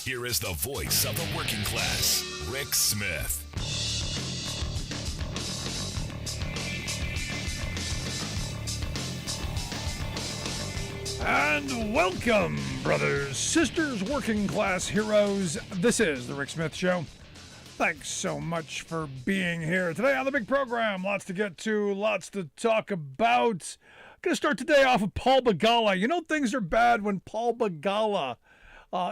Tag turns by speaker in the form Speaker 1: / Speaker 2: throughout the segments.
Speaker 1: Here is the voice of the working class, Rick Smith.
Speaker 2: And welcome, brothers, sisters, working class heroes. This is the Rick Smith Show. Thanks so much for being here today on the big program. Lots to get to, lots to talk about. Going to start today off with Paul Begala. You know things are bad when Paul Begala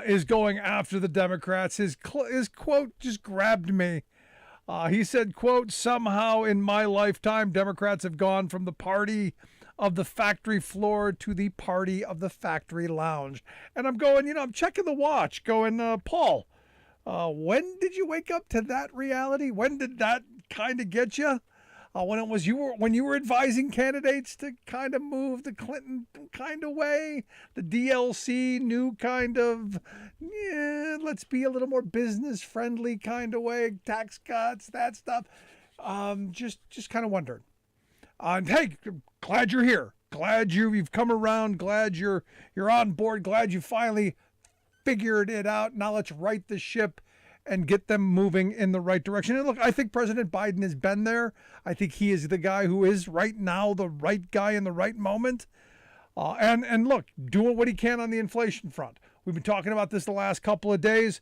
Speaker 2: is going after the Democrats. His quote just grabbed me. He said, quote, "Somehow in my lifetime, Democrats have gone from the party of the factory floor to the party of the factory lounge." And I'm going, I'm checking the watch going, Paul, when did you wake up to that reality? When did that kind of get you? When you were advising candidates to kind of move the Clinton kind of way, the DLC new kind of, let's be a little more business friendly kind of way, tax cuts, that stuff. Just kind of wondered. And hey, glad you're here. Glad you've come around. Glad you're on board. Glad you finally figured it out. Now let's right the ship and get them moving in the right direction. And look, I think President Biden has been there. I think he is the guy who is right now the right guy in the right moment. And look, doing what he can on the inflation front. We've been talking about this the last couple of days.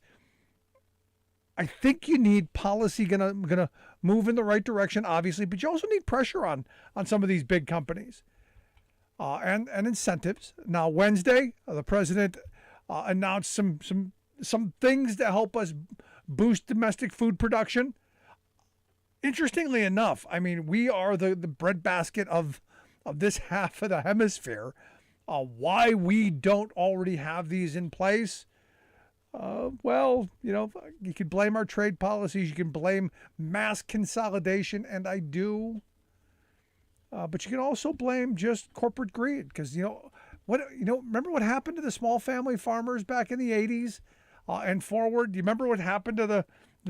Speaker 2: I think you need policy gonna move in the right direction, obviously, but you also need pressure on some of these big companies and incentives. Now, Wednesday, the president announced some things to help us boost domestic food production. Interestingly enough, I mean, we are the breadbasket of this half of the hemisphere. Why we don't already have these in place? Well, you can blame our trade policies. You can blame mass consolidation, and I do. But you can also blame just corporate greed, because remember what happened to the small family farmers back in the 80s and forward? Do you remember what happened to the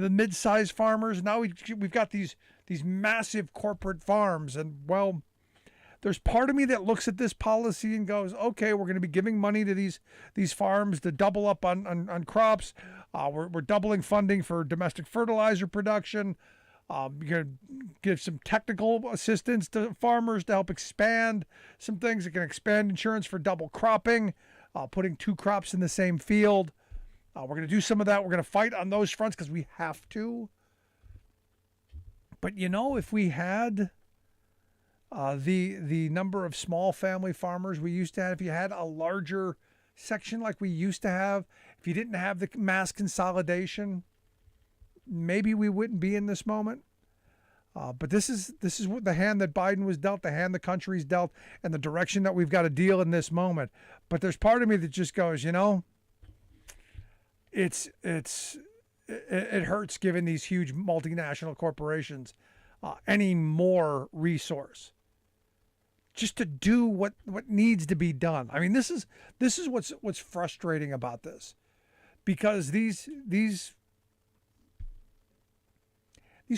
Speaker 2: mid-sized farmers? Now we've got these massive corporate farms, and well, there's part of me that looks at this policy and goes, okay, we're going to be giving money to these farms to double up on crops. We're doubling funding for domestic fertilizer production. You're going to give some technical assistance to farmers to help expand some things that can expand insurance for double cropping, putting two crops in the same field. We're going to do some of that. We're going to fight on those fronts because we have to. But if we had the number of small family farmers we used to have, if you had a larger section like we used to have, if you didn't have the mass consolidation, maybe we wouldn't be in this moment. But this is what the hand that Biden was dealt, the hand the country's dealt, and the direction that we've got to deal in this moment. But there's part of me that just goes, it hurts giving these huge multinational corporations any more resource just to do what needs to be done. I mean, this is what's frustrating about this, because these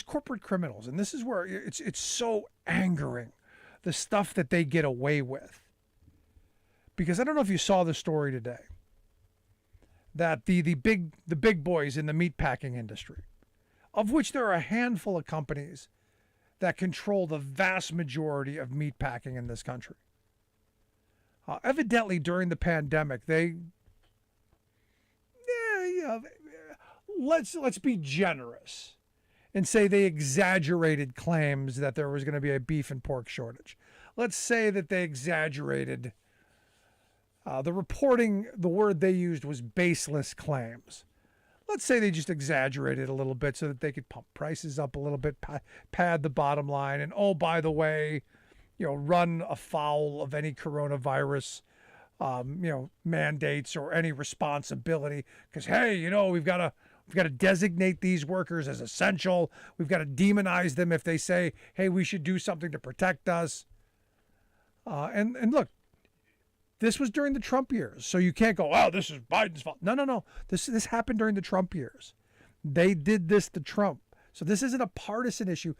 Speaker 2: corporate criminals, and this is where it's so angering, the stuff that they get away with. Because I don't know if you saw the story today, that the big boys in the meatpacking industry, of which there are a handful of companies that control the vast majority of meatpacking in this country. Evidently, during the pandemic, let's be generous and say they exaggerated claims that there was going to be a beef and pork shortage. Let's say that they exaggerated. The reporting, the word they used was baseless claims. Let's say they just exaggerated a little bit so that they could pump prices up a little bit, pad the bottom line, and oh, by the way, run afoul of any coronavirus, mandates or any responsibility. Because hey, we've got to designate these workers as essential. We've got to demonize them if they say, hey, we should do something to protect us. And look, this was during the Trump years, so you can't go, oh, this is Biden's fault. No. This happened during the Trump years. They did this to Trump. So this isn't a partisan issue.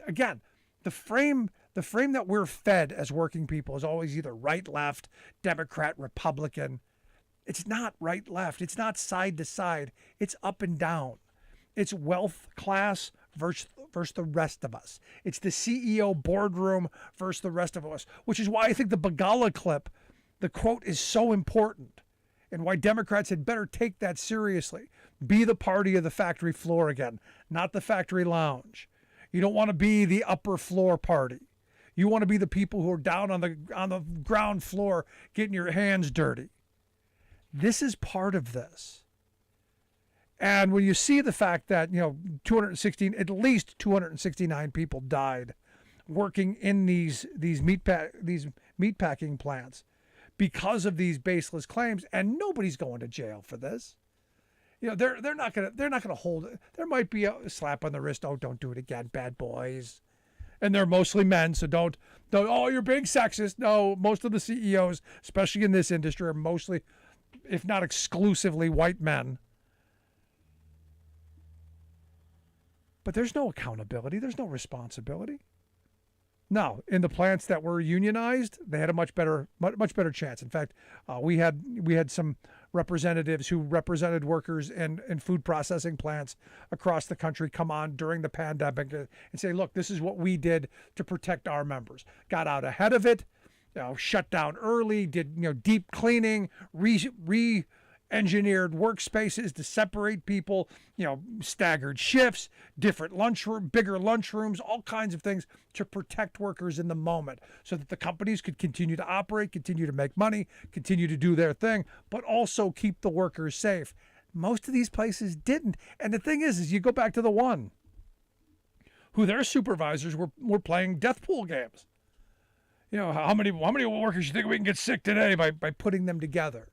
Speaker 2: Again, the frame that we're fed as working people is always either right, left, Democrat, Republican. It's not right left. It's not side to side. It's up and down. It's wealth class versus the rest of us. It's the CEO boardroom versus the rest of us, which is why I think the Begala clip, the quote, is so important, and why Democrats had better take that seriously. Be the party of the factory floor again, not the factory lounge. You don't want to be the upper floor party. You want to be the people who are down on the ground floor getting your hands dirty. This is part of this. And when you see the fact that, at least 269 people died working in these meatpacking plants because of these baseless claims, and nobody's going to jail for this. They're not gonna hold it. There might be a slap on the wrist. Oh, don't do it again, bad boys. And they're mostly men, so don't. Oh, you're being sexist. No, most of the CEOs, especially in this industry, are mostly, if not exclusively, white men. But there's no accountability. There's no responsibility. Now, in the plants that were unionized, they had a much better chance. In fact, we had some representatives who represented workers in food processing plants across the country come on during the pandemic and say, look, this is what we did to protect our members. Got out ahead of it, shut down early, did deep cleaning, re-engineered workspaces to separate people, staggered shifts, different bigger lunchrooms, all kinds of things to protect workers in the moment so that the companies could continue to operate, continue to make money, continue to do their thing, but also keep the workers safe. Most of these places didn't. And the thing is you go back to the one who their supervisors were playing death pool games. How many workers you think we can get sick today by putting them together?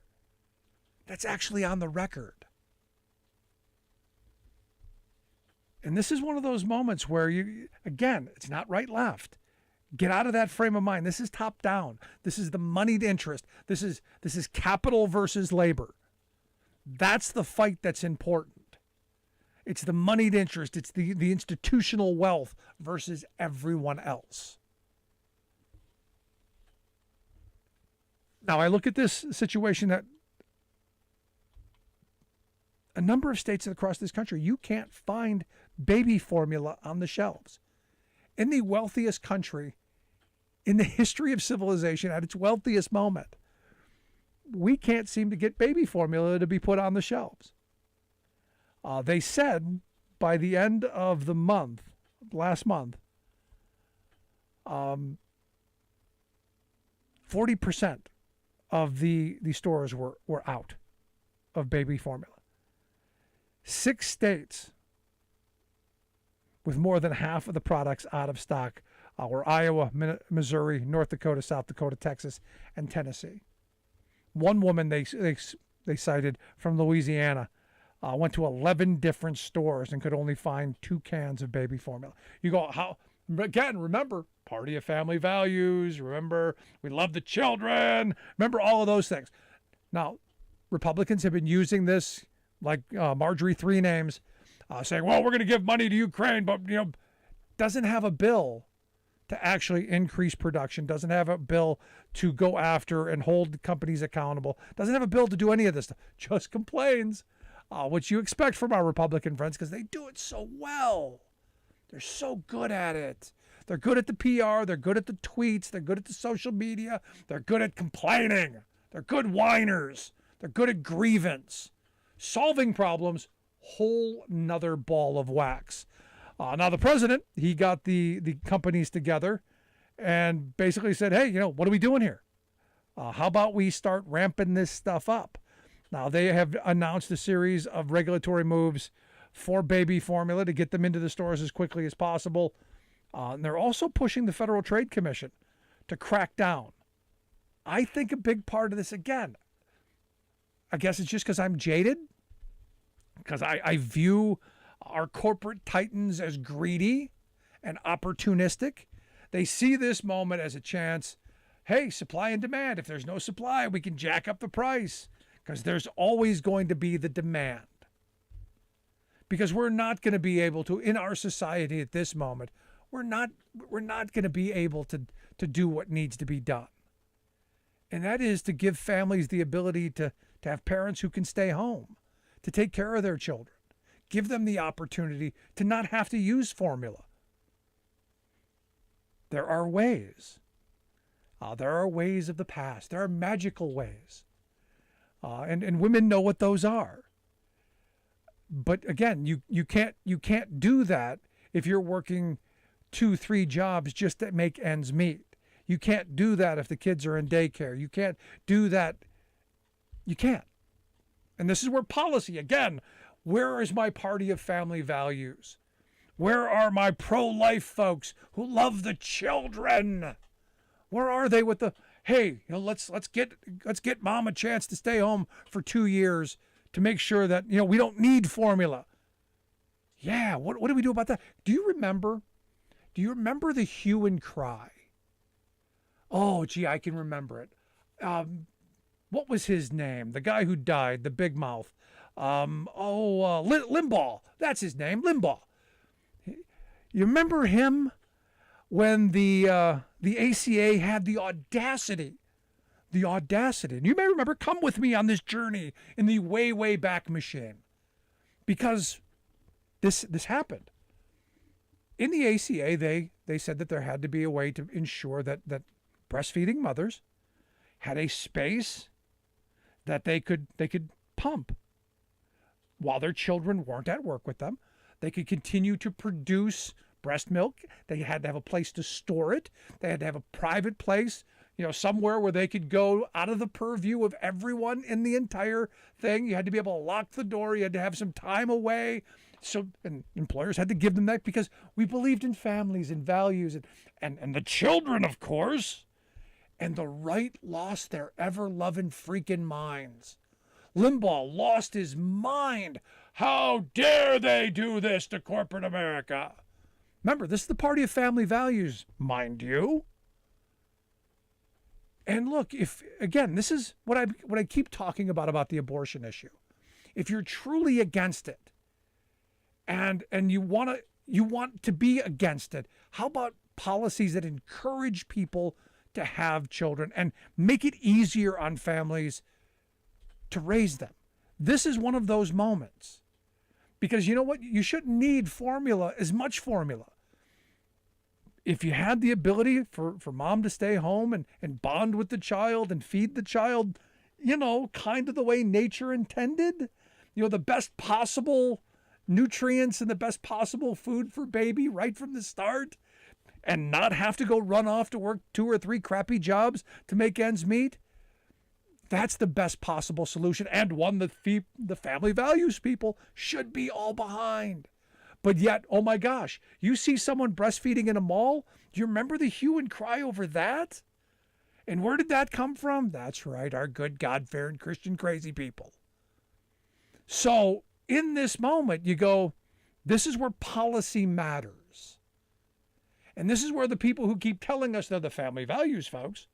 Speaker 2: That's actually on the record. And this is one of those moments where it's not right left. Get out of that frame of mind. This is top down. This is the moneyed interest. This is capital versus labor. That's the fight that's important. It's the moneyed interest. It's the institutional wealth versus everyone else. Now I look at this situation that a number of states across this country, you can't find baby formula on the shelves. In the wealthiest country in the history of civilization, at its wealthiest moment, we can't seem to get baby formula to be put on the shelves. They said by the end of the month, last month, 40% of the stores were out of baby formula. 6 states with more than half of the products out of stock were Iowa, Missouri, North Dakota, South Dakota, Texas, and Tennessee. One woman they cited from Louisiana went to 11 different stores and could only find 2 cans of baby formula. You go, how? Again, remember, party of family values. Remember, we love the children. Remember all of those things. Now, Republicans have been using this, like Marjorie Three Names, saying, well, we're going to give money to Ukraine, but, doesn't have a bill to actually increase production, doesn't have a bill to go after and hold companies accountable, doesn't have a bill to do any of this stuff, just complains, which you expect from our Republican friends because they do it so well. They're so good at it. They're good at the PR. They're good at the tweets. They're good at the social media. They're good at complaining. They're good whiners. They're good at grievance. Solving problems, whole nother ball of wax. Now the president, he got the companies together and basically said, hey, what are we doing here? How about we start ramping this stuff up? Now they have announced a series of regulatory moves for baby formula to get them into the stores as quickly as possible. And they're also pushing the Federal Trade Commission to crack down. I think a big part of this, again, I guess it's just because I'm jaded, because I view our corporate titans as greedy and opportunistic. They see this moment as a chance. Hey, supply and demand. If there's no supply, we can jack up the price because there's always going to be the demand. Because we're not going to be able to, in our society at this moment, we're not going to be able to do what needs to be done. And that is to give families the ability to have parents who can stay home, to take care of their children, give them the opportunity to not have to use formula. There are ways. There are ways of the past. There are magical ways. And women know what those are. But again, you can't do that if you're working 2-3 jobs just to make ends meet. You can't do that if the kids are in daycare. You can't do that. You can't. And this is where policy, again, where is my party of family values? Where are my pro-life folks who love the children? Where are they with the, hey, let's get mom a chance to stay home for 2 years to make sure that, we don't need formula. Yeah, what do we do about that? Do you remember the hue and cry? Oh, gee, I can remember it. What was his name? The guy who died, the big mouth. Limbaugh. That's his name, Limbaugh. You remember him when the ACA had the audacity, and you may remember, come with me on this journey in the way, way back machine, because this happened. In the ACA, they said that there had to be a way to ensure that breastfeeding mothers had a space that they could pump while their children weren't at work with them. They could continue to produce breast milk. They had to have a place to store it. They had to have a private place, somewhere where they could go out of the purview of everyone in the entire thing. You had to be able to lock the door. You had to have some time away. And employers had to give them that because we believed in families and values and the children, of course. And the right lost their ever-loving freaking minds. Limbaugh lost his mind. How dare they do this to corporate America? Remember, this is the party of family values, mind you. And look, this is what I keep talking about the abortion issue. If you're truly against it, and you want to be against it, how about policies that encourage people to have children and make it easier on families to raise them? This is one of those moments. Because you know what? You shouldn't need formula, as much formula. If you had the ability for mom to stay home and bond with the child and feed the child, kind of the way nature intended, the best possible nutrients and the best possible food for baby right from the start, and not have to go run off to work 2 or 3 crappy jobs to make ends meet, that's the best possible solution, and one that the family values people should be all behind. But yet, oh my gosh, you see someone breastfeeding in a mall, do you remember the hue and cry over that? And where did that come from? That's right, our good God-fearing Christian crazy people. So in this moment, you go, this is where policy matters. And this is where the people who keep telling us they're the family values folks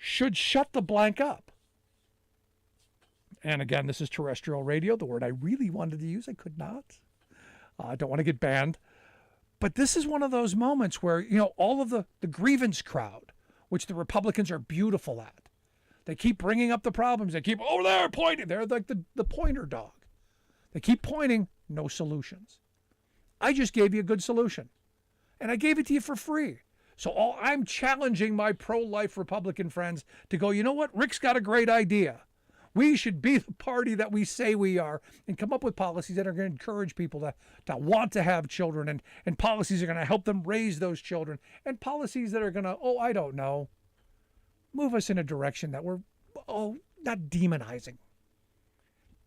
Speaker 2: should shut the blank up. And again, this is terrestrial radio, the word I really wanted to use, I could not. I don't want to get banned. But this is one of those moments where, all of the grievance crowd, which the Republicans are beautiful at, they keep bringing up the problems. They keep, over there, pointing. They're like the pointer dog. They keep pointing, no solutions. I just gave you a good solution. And I gave it to you for free. So I'm challenging my pro-life Republican friends to go, you know what? Rick's got a great idea. We should be the party that we say we are and come up with policies that are going to encourage people to want to have children, and policies that are going to help them raise those children, and policies that are going to, I don't know, move us in a direction that we're, not demonizing.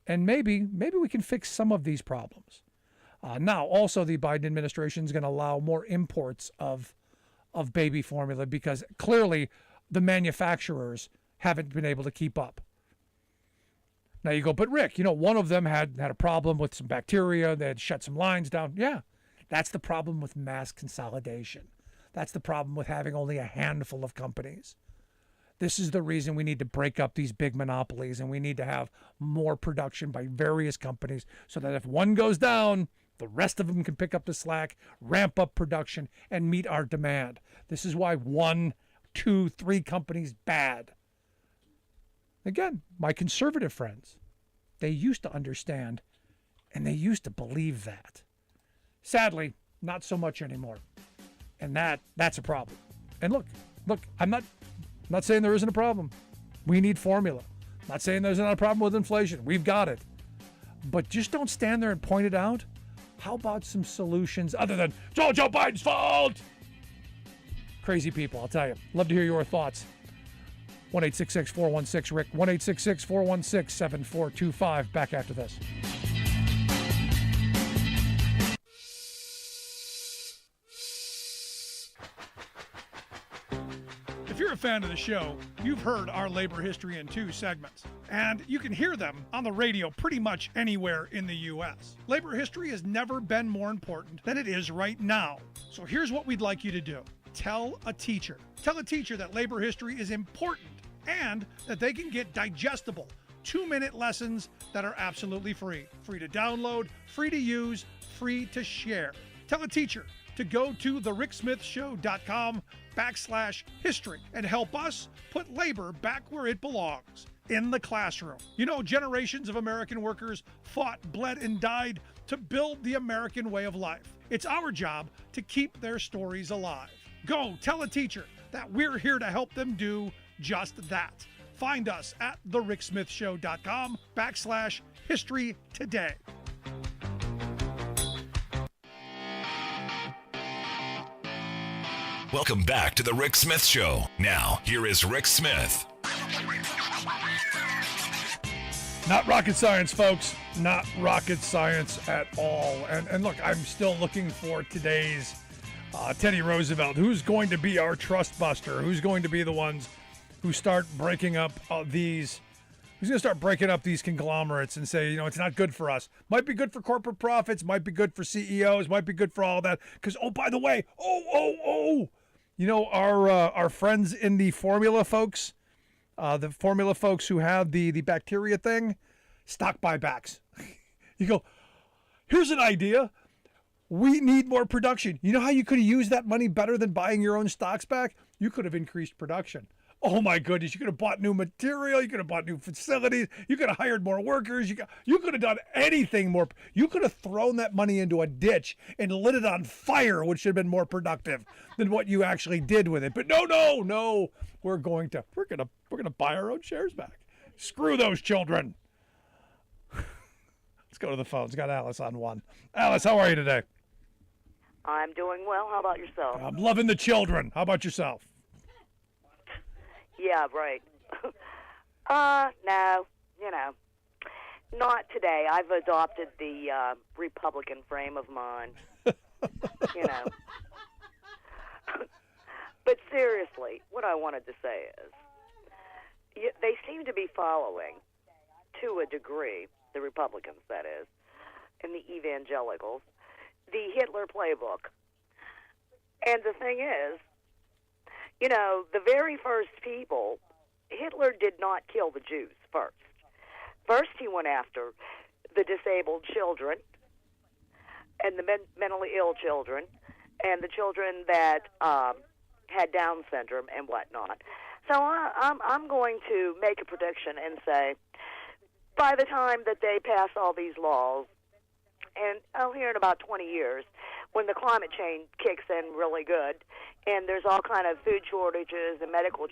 Speaker 2: And maybe we can fix some of these problems. Now, also, the Biden administration is going to allow more imports of baby formula because clearly the manufacturers haven't been able to keep up. Now you go, but Rick, one of them had a problem with some bacteria. They had shut some lines down. Yeah, that's the problem with mass consolidation. That's the problem with having only a handful of companies. This is the reason we need to break up these big monopolies, and we need to have more production by various companies so that if one goes down, the rest of them can pick up the slack, ramp up production, and meet our demand. This is why 1, 2, 3 companies bad. Again, my conservative friends, they used to understand and they used to believe that. Sadly, not so much anymore. And that's a problem. And look, I'm not saying there isn't a problem. We need formula. I'm not saying there's not a problem with inflation. We've got it. But just don't stand there and point it out. How about some solutions other than Joe Biden's fault? Crazy people, I'll tell you. Love to hear your thoughts. 1-866-416-RICK, 1-866-416-7425. Back after this. If you're a fan of the show, you've heard our Labor History in 2 segments, and you can hear them on the radio pretty much anywhere in the U.S. Labor history has never been more important than it is right now. So here's what we'd like you to do. Tell a teacher. Tell a teacher that labor history is important and that they can get digestible 2-minute lessons that are absolutely free. Free to download, free to use, free to share. Tell a teacher to go to thericksmithshow.com/history and help us put labor back where it belongs, in the classroom. You know, generations of American workers fought, bled, and died to build the American way of life. It's our job to keep their stories alive. Go tell a teacher that we're here to help them do just that. Find us at thericksmithshow.com/history today.
Speaker 1: Welcome back to the Rick Smith Show. Now, here is Rick Smith.
Speaker 2: Not rocket science, folks. Not rocket science at all. And look, I'm still looking for today's Teddy Roosevelt. Who's going to be our trust buster? Who's going to be the ones who start breaking up these? Who's going to start breaking up these conglomerates and say, you know, it's not good for us. Might be good for corporate profits. Might be good for CEOs. Might be good for all that. Because, oh, by the way, you know, our friends in the formula folks, who have the bacteria thing, stock buybacks. You go, here's an idea. We need more production. You know how you could have used that money better than buying your own stocks back? You could have increased production. Oh my goodness, you could have bought new material, you could have bought new facilities, you could have hired more workers, you could have done anything more. You could have thrown that money into a ditch and lit it on fire, which should have been more productive than what you actually did with it. But no, we're gonna buy our own shares back. Screw those children. Let's go to the phones. Got Alice on one. Alice, how are you today?
Speaker 3: I'm doing well. How about yourself?
Speaker 2: I'm loving the children. How about yourself?
Speaker 3: Yeah, right. No, not today. I've adopted the Republican frame of mind, But seriously, what I wanted to say is, they seem to be following, to a degree, the Republicans, that is, and the evangelicals, the Hitler playbook. And the thing is, the very first people, Hitler did not kill the Jews first. First, he went after the disabled children and the mentally ill children and the children that had Down syndrome and whatnot. So I'm going to make a prediction and say, by the time that they pass all these laws, and I'll hear in about 20 years, when the climate change kicks in really good, and there's all kind of food shortages and medical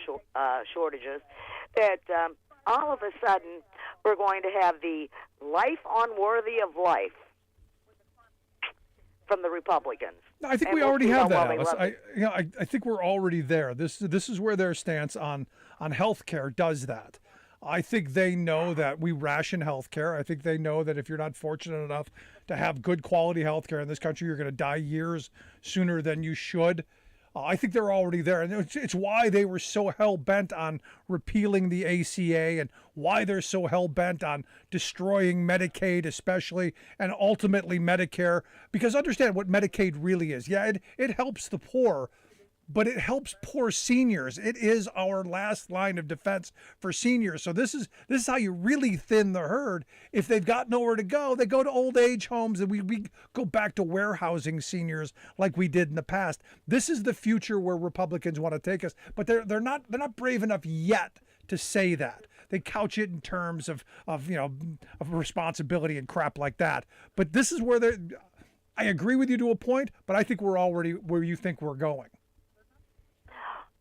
Speaker 3: shortages, that all of a sudden we're going to have the life unworthy of life from the Republicans.
Speaker 2: I think we already have that, Alice. I think we're already there. This is where their stance on health care does that. I think they know that we ration health care. I think they know that if you're not fortunate enough to have good quality health care in this country, you're going to die years sooner than you should. I think they're already there. And it's why they were so hell-bent on repealing the ACA and why they're so hell-bent on destroying Medicaid especially, and ultimately Medicare. Because understand what Medicaid really is. Yeah, it helps the poor, but it helps poor seniors. It is our last line of defense for seniors. So this is how you really thin the herd. If they've got nowhere to go, they go to old age homes, and we go back to warehousing seniors like we did in the past. This is the future where Republicans want to take us, but they're not brave enough yet to say that. they couch it in terms of responsibility and crap like that. But this is where I agree with you to a point, but I think we're already where you think we're going.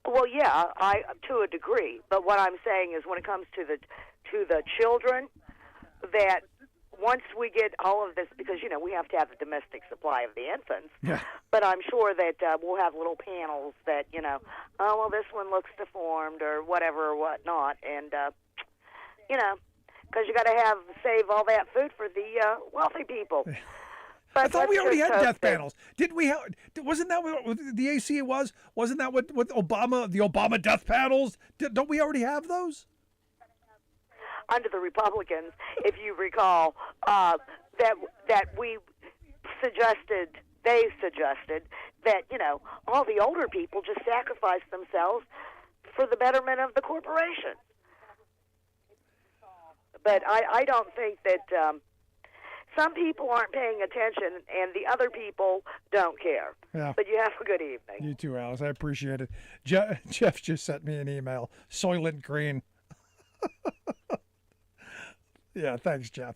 Speaker 3: Well, yeah, I to a degree. But what I'm saying is, when it comes to the children, that once we get all of this, because we have to have a domestic supply of the infants.
Speaker 2: Yeah.
Speaker 3: But I'm sure that we'll have little panels that oh well, this one looks deformed or whatever or whatnot, and because you got to save all that food for the wealthy people. But
Speaker 2: I thought we already had death panels. Did we have? Wasn't that what the AC was? Wasn't that what the Obama death panels? Don't we already have those?
Speaker 3: Under the Republicans, if you recall, that they suggested that all the older people just sacrifice themselves for the betterment of the corporation. But I don't think that. Some people aren't paying attention, and the other people don't care.
Speaker 2: Yeah.
Speaker 3: But you have a good evening.
Speaker 2: You too, Alice. I appreciate it. Jeff just sent me an email. Soylent Green. Yeah, thanks, Jeff.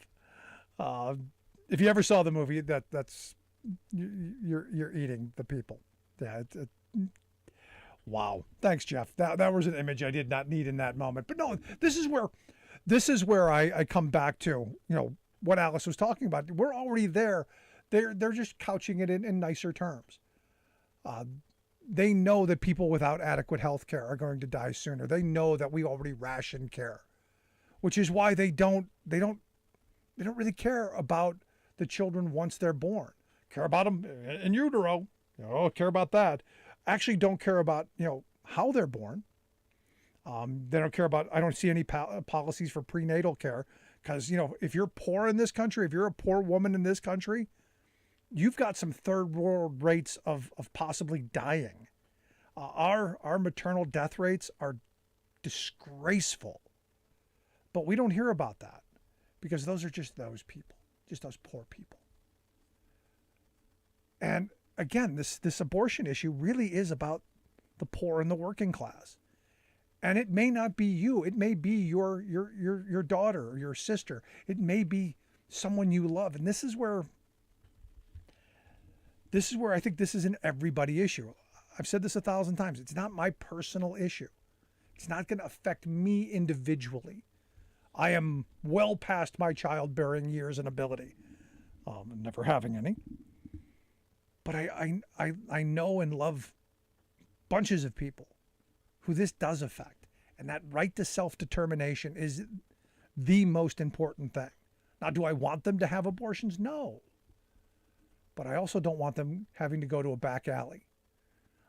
Speaker 2: If you ever saw the movie, that's you're eating the people. Yeah. Wow. Thanks, Jeff. That was an image I did not need in that moment. But no, this is where I come back to. What Alice was talking about. We're already there. They're just couching it in nicer terms. They know that people without adequate health care are going to die sooner. They know that we already ration care, which is why they don't really care about the children once they're born. Care about them in utero. Care about that. Actually don't care about, how they're born. They don't care about, I don't see any policies for prenatal care. Because, if you're poor in this country, if you're a poor woman in this country, you've got some third world rates of possibly dying. Our maternal death rates are disgraceful. But we don't hear about that because those are just those people, just those poor people. And again, this abortion issue really is about the poor and the working class. And it may not be you. It may be your daughter or your sister. It may be someone you love. And this is where I think this is an everybody issue. I've said this 1,000 times. It's not my personal issue. It's not going to affect me individually. I am well past my childbearing years and ability. Never having any. But I know and love bunches of people who this does affect. And that right to self-determination is the most important thing. Now, do I want them to have abortions? No. But I also don't want them having to go to a back alley.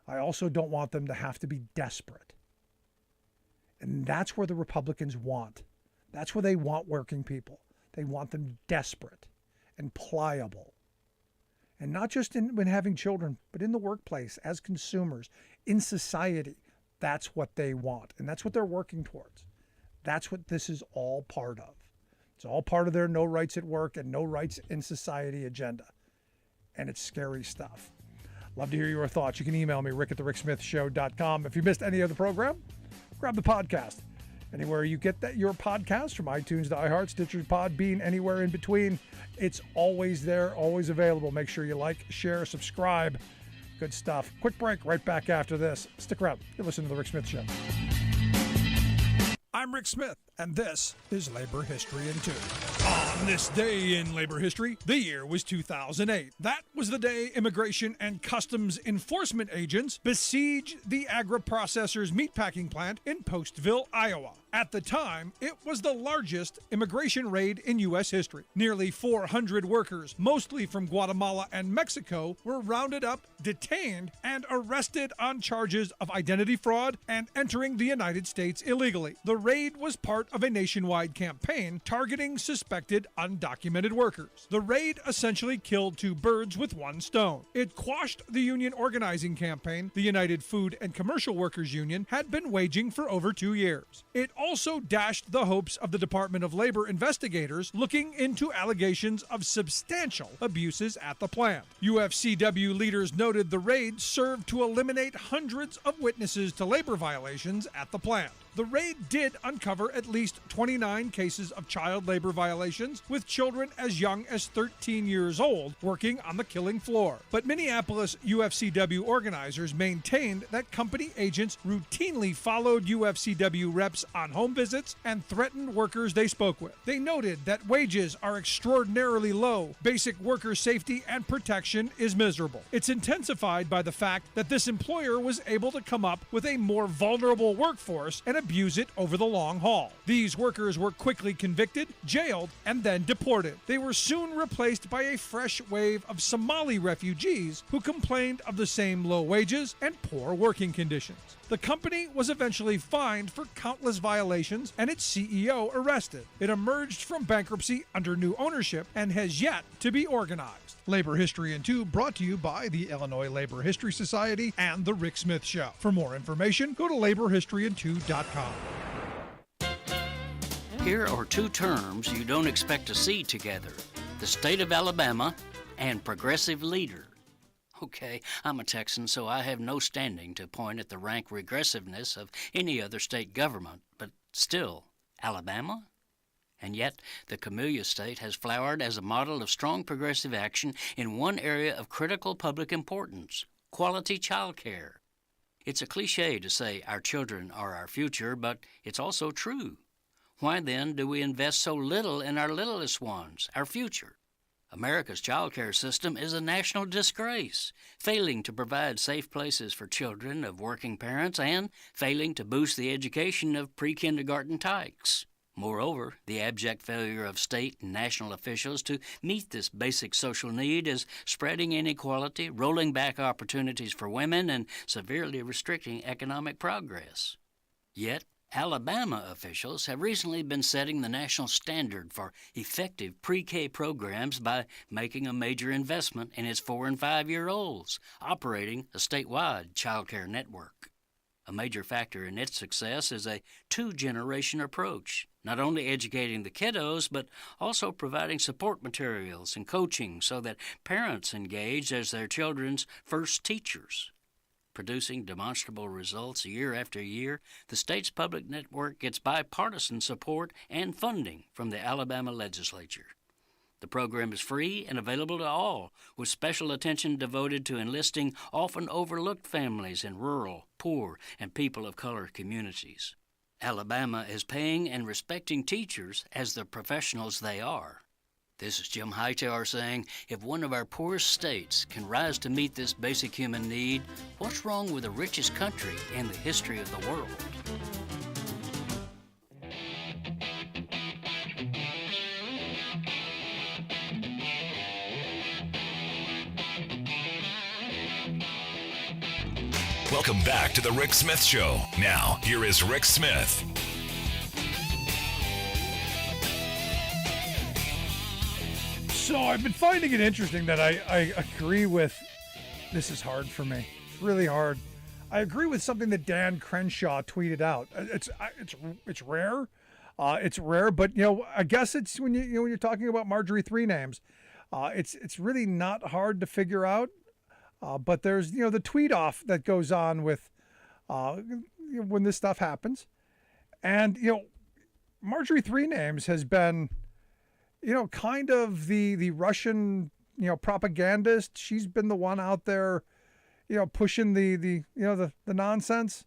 Speaker 2: I also don't want them to have to be desperate. And that's where the Republicans want. That's where they want working people. They want them desperate and pliable. And not just when having children, but in the workplace, as consumers, in society. That's what they want, and that's what they're working towards. That's what this is all part of. It's all part of their no rights at work and no rights in society agenda. And it's scary stuff. Love to hear your thoughts. You can email me, rick@thericksmithshow.com. If you missed any of the program, grab the podcast. Anywhere you get your podcast, from iTunes to iHeart, Stitcher, Podbean, anywhere in between, it's always there, always available. Make sure you like, share, subscribe. Good stuff. Quick break, right back after this. Stick around. You're listening to The Rick Smith Show. I'm Rick Smith, and this is Labor History in 2. On this day in labor history, the year was 2008. That was the day Immigration and Customs Enforcement agents besieged the agri-processors meatpacking plant in Postville, Iowa. At the time, it was the largest immigration raid in U.S. history. Nearly 400 workers, mostly from Guatemala and Mexico, were rounded up, detained, and arrested on charges of identity fraud and entering the United States illegally. The raid was part of a nationwide campaign targeting suspected undocumented workers. The raid essentially killed two birds with one stone. It quashed the union organizing campaign the United Food and Commercial Workers Union had been waging for over 2 years. It also dashed the hopes of the Department of Labor investigators looking into allegations of substantial abuses at the plant. UFCW leaders noted the raid served to eliminate hundreds of witnesses to labor violations at the plant. The raid did uncover at least 29 cases of child labor violations, with children as young as 13 years old working on the killing floor. But Minneapolis UFCW organizers maintained that company agents routinely followed UFCW reps on home visits and threatened workers they spoke with. They noted that wages are extraordinarily low, basic worker safety and protection is miserable. It's intensified by the fact that this employer was able to come up with a more vulnerable workforce and abuse it over the long haul. These workers were quickly convicted, jailed, and then deported. They were soon replaced by a fresh wave of Somali refugees who complained of the same low wages and poor working conditions. The company was eventually fined for countless violations and its CEO arrested. It emerged from bankruptcy under new ownership and has yet to be organized. Labor History in 2 brought to you by the Illinois Labor History Society and The Rick Smith Show. For more information, go to laborhistoryin2.com.
Speaker 4: Here are two terms you don't expect to see together: the state of Alabama and progressive leader. Okay, I'm a Texan, so I have no standing to point at the rank regressiveness of any other state government, but still, Alabama? And yet, the Camellia State has flowered as a model of strong progressive action in one area of critical public importance: quality child care. It's a cliche to say our children are our future, but it's also true. Why then do we invest so little in our littlest ones, our future? America's child care system is a national disgrace, failing to provide safe places for children of working parents and failing to boost the education of pre-kindergarten tykes. Moreover, the abject failure of state and national officials to meet this basic social need is spreading inequality, rolling back opportunities for women, and severely restricting economic progress. Yet, Alabama officials have recently been setting the national standard for effective pre-K programs by making a major investment in its 4- and 5-year-olds, operating a statewide child care network. A major factor in its success is a 2-generation approach, not only educating the kiddos, but also providing support materials and coaching so that parents engage as their children's first teachers. Producing demonstrable results year after year, the state's public network gets bipartisan support and funding from the Alabama legislature. The program is free and available to all, with special attention devoted to enlisting often overlooked families in rural, poor, and people of color communities. Alabama is paying and respecting teachers as the professionals they are. This is Jim Hightower saying, if one of our poorest states can rise to meet this basic human need, what's wrong with the richest country in the history of the world?
Speaker 1: Welcome back to The Rick Smith Show. Now, here is Rick Smith.
Speaker 2: So I've been finding it interesting that I agree with, this is hard for me. It's really hard. I agree with something that Dan Crenshaw tweeted out. It's rare. It's rare, but I guess it's when when you're talking about Marjorie Three Names, it's really not hard to figure out. But there's the tweet off that goes on with when this stuff happens, and Marjorie Three Names has been kind of the Russian propagandist. She's been the one out there pushing the nonsense,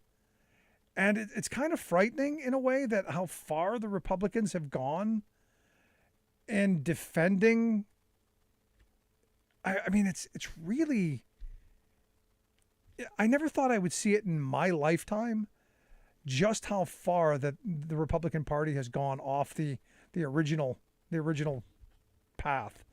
Speaker 2: and it's kind of frightening in a way that how far the Republicans have gone in defending. I mean it's really. I never thought I would see it in my lifetime, just how far that the Republican Party has gone off the original path.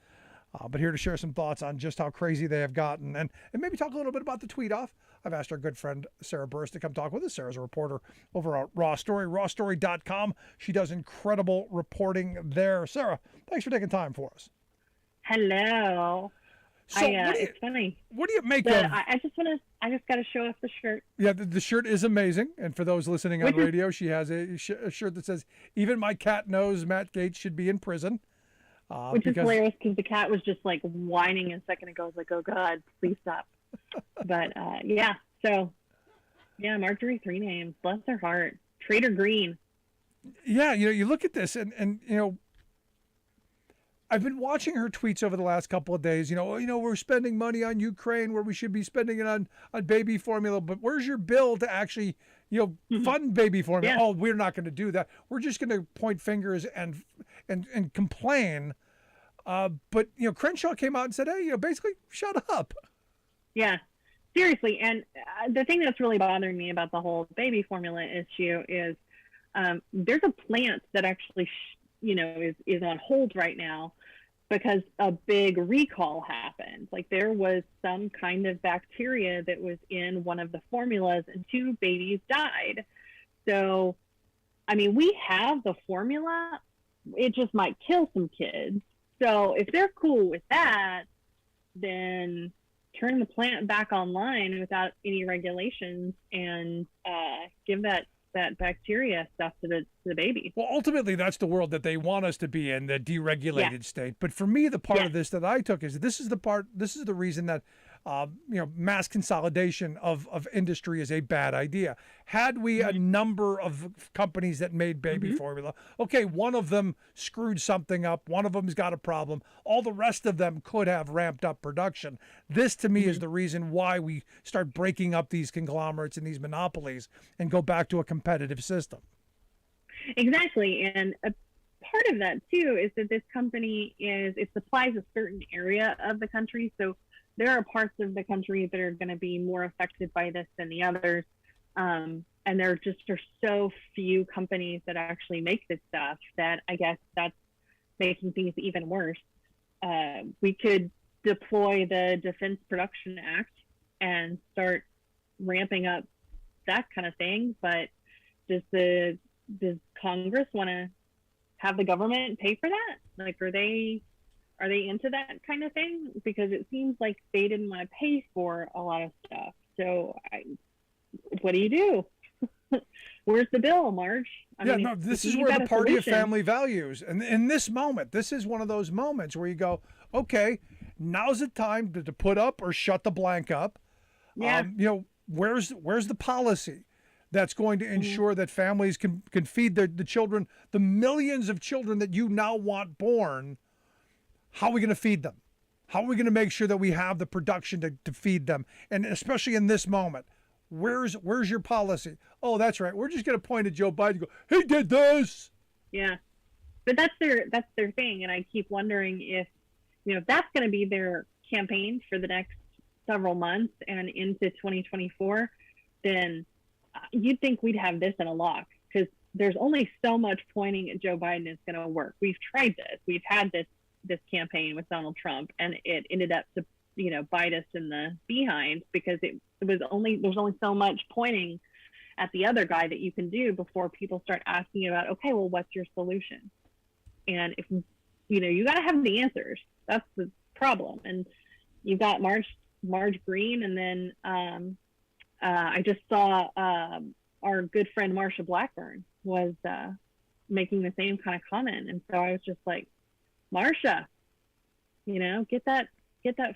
Speaker 2: But here to share some thoughts on just how crazy they have gotten and maybe talk a little bit about the tweet off, I've asked our good friend Sarah Burris to come talk with us. Sarah's a reporter over at Raw Story, rawstory.com. She does incredible reporting there. Sarah, thanks for taking time for us.
Speaker 5: Hello.
Speaker 2: So
Speaker 5: it's funny.
Speaker 2: What do you make of?
Speaker 5: I just got to show off the shirt.
Speaker 2: Yeah, the shirt is amazing. And for those listening on radio, she has a shirt that says, "Even my cat knows Matt Gaetz should be in prison."
Speaker 5: Which is hilarious because the cat was just like whining a second ago. I was like, "Oh God, please stop." But Marjorie Three Names, bless her heart, Trader Green.
Speaker 2: Yeah, you look at this and I've been watching her tweets over the last couple of days. We're spending money on Ukraine where we should be spending it on baby formula. But where's your bill to actually, fund baby formula?
Speaker 5: Yeah.
Speaker 2: Oh, we're not going to do that. We're just going to point fingers and complain. But Crenshaw came out and said, hey, basically shut up.
Speaker 5: Yeah, seriously. And the thing that's really bothering me about the whole baby formula issue is there's a plant that actually, is on hold right now because a big recall happened. Like there was some kind of bacteria that was in one of the formulas and 2 babies died. So, I mean, we have the formula. It just might kill some kids. So if they're cool with that, then turn the plant back online without any regulations and give that bacteria stuff to the baby.
Speaker 2: Well, ultimately, that's the world that they want us to be in, the deregulated state. But for me, the part of this that I took is this is the reason that mass consolidation of industry is a bad idea. Had we a number of companies that made baby formula, okay, one of them screwed something up, one of them's got a problem, all the rest of them could have ramped up production. This, to me, is the reason why we start breaking up these conglomerates and these monopolies and go back to a competitive system.
Speaker 5: Exactly. And a part of that, too, is that this company it supplies a certain area of the country. So there are parts of the country that are going to be more affected by this than the others. And there are so few companies that actually make this stuff that I guess that's making things even worse. We could deploy the Defense Production Act and start ramping up that kind of thing. But does Congress want to have the government pay for that? Like, are they into that kind of thing? Because it seems like they didn't want to pay for a lot of stuff. So what do you do? Where's the bill, Marge?
Speaker 2: This is where the party of family values. And in this moment, this is one of those moments where you go, okay, now's the time to put up or shut the blank up.
Speaker 5: Yeah.
Speaker 2: Where's the policy that's going to ensure that families can feed the children, the millions of children that you now want born? How are we going to feed them? How are we going to make sure that we have the production to feed them? And especially in this moment, where's your policy? Oh, that's right. We're just going to point at Joe Biden and go, he did this.
Speaker 5: Yeah. But that's their thing. And I keep wondering if that's going to be their campaign for the next several months and into 2024, then you'd think we'd have this in a lock, because there's only so much pointing at Joe Biden is going to work. We've tried this. We've had this campaign with Donald Trump, and it ended up to bite us in the behind, because there's only so much pointing at the other guy that you can do before people start asking about, okay, well, what's your solution? And if you got to have the answers. That's the problem. And you got Marge Green, and then I just saw our good friend Marsha Blackburn was making the same kind of comment, and so I was just like, Marsha, get that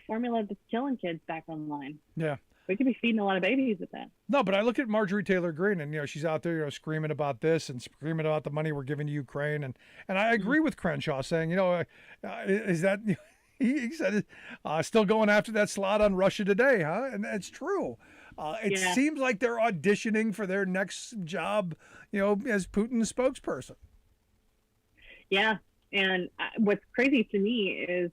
Speaker 5: formula that's killing kids back online.
Speaker 2: Yeah.
Speaker 5: We could be feeding a lot of babies with that.
Speaker 2: No, but I look at Marjorie Taylor Greene, and she's out there, screaming about this and screaming about the money we're giving to Ukraine, and I agree with Crenshaw saying, is that he said still going after that slot on Russia Today, huh? And it's true. It seems like they're auditioning for their next job, as Putin's spokesperson.
Speaker 5: Yeah. And what's crazy to me is,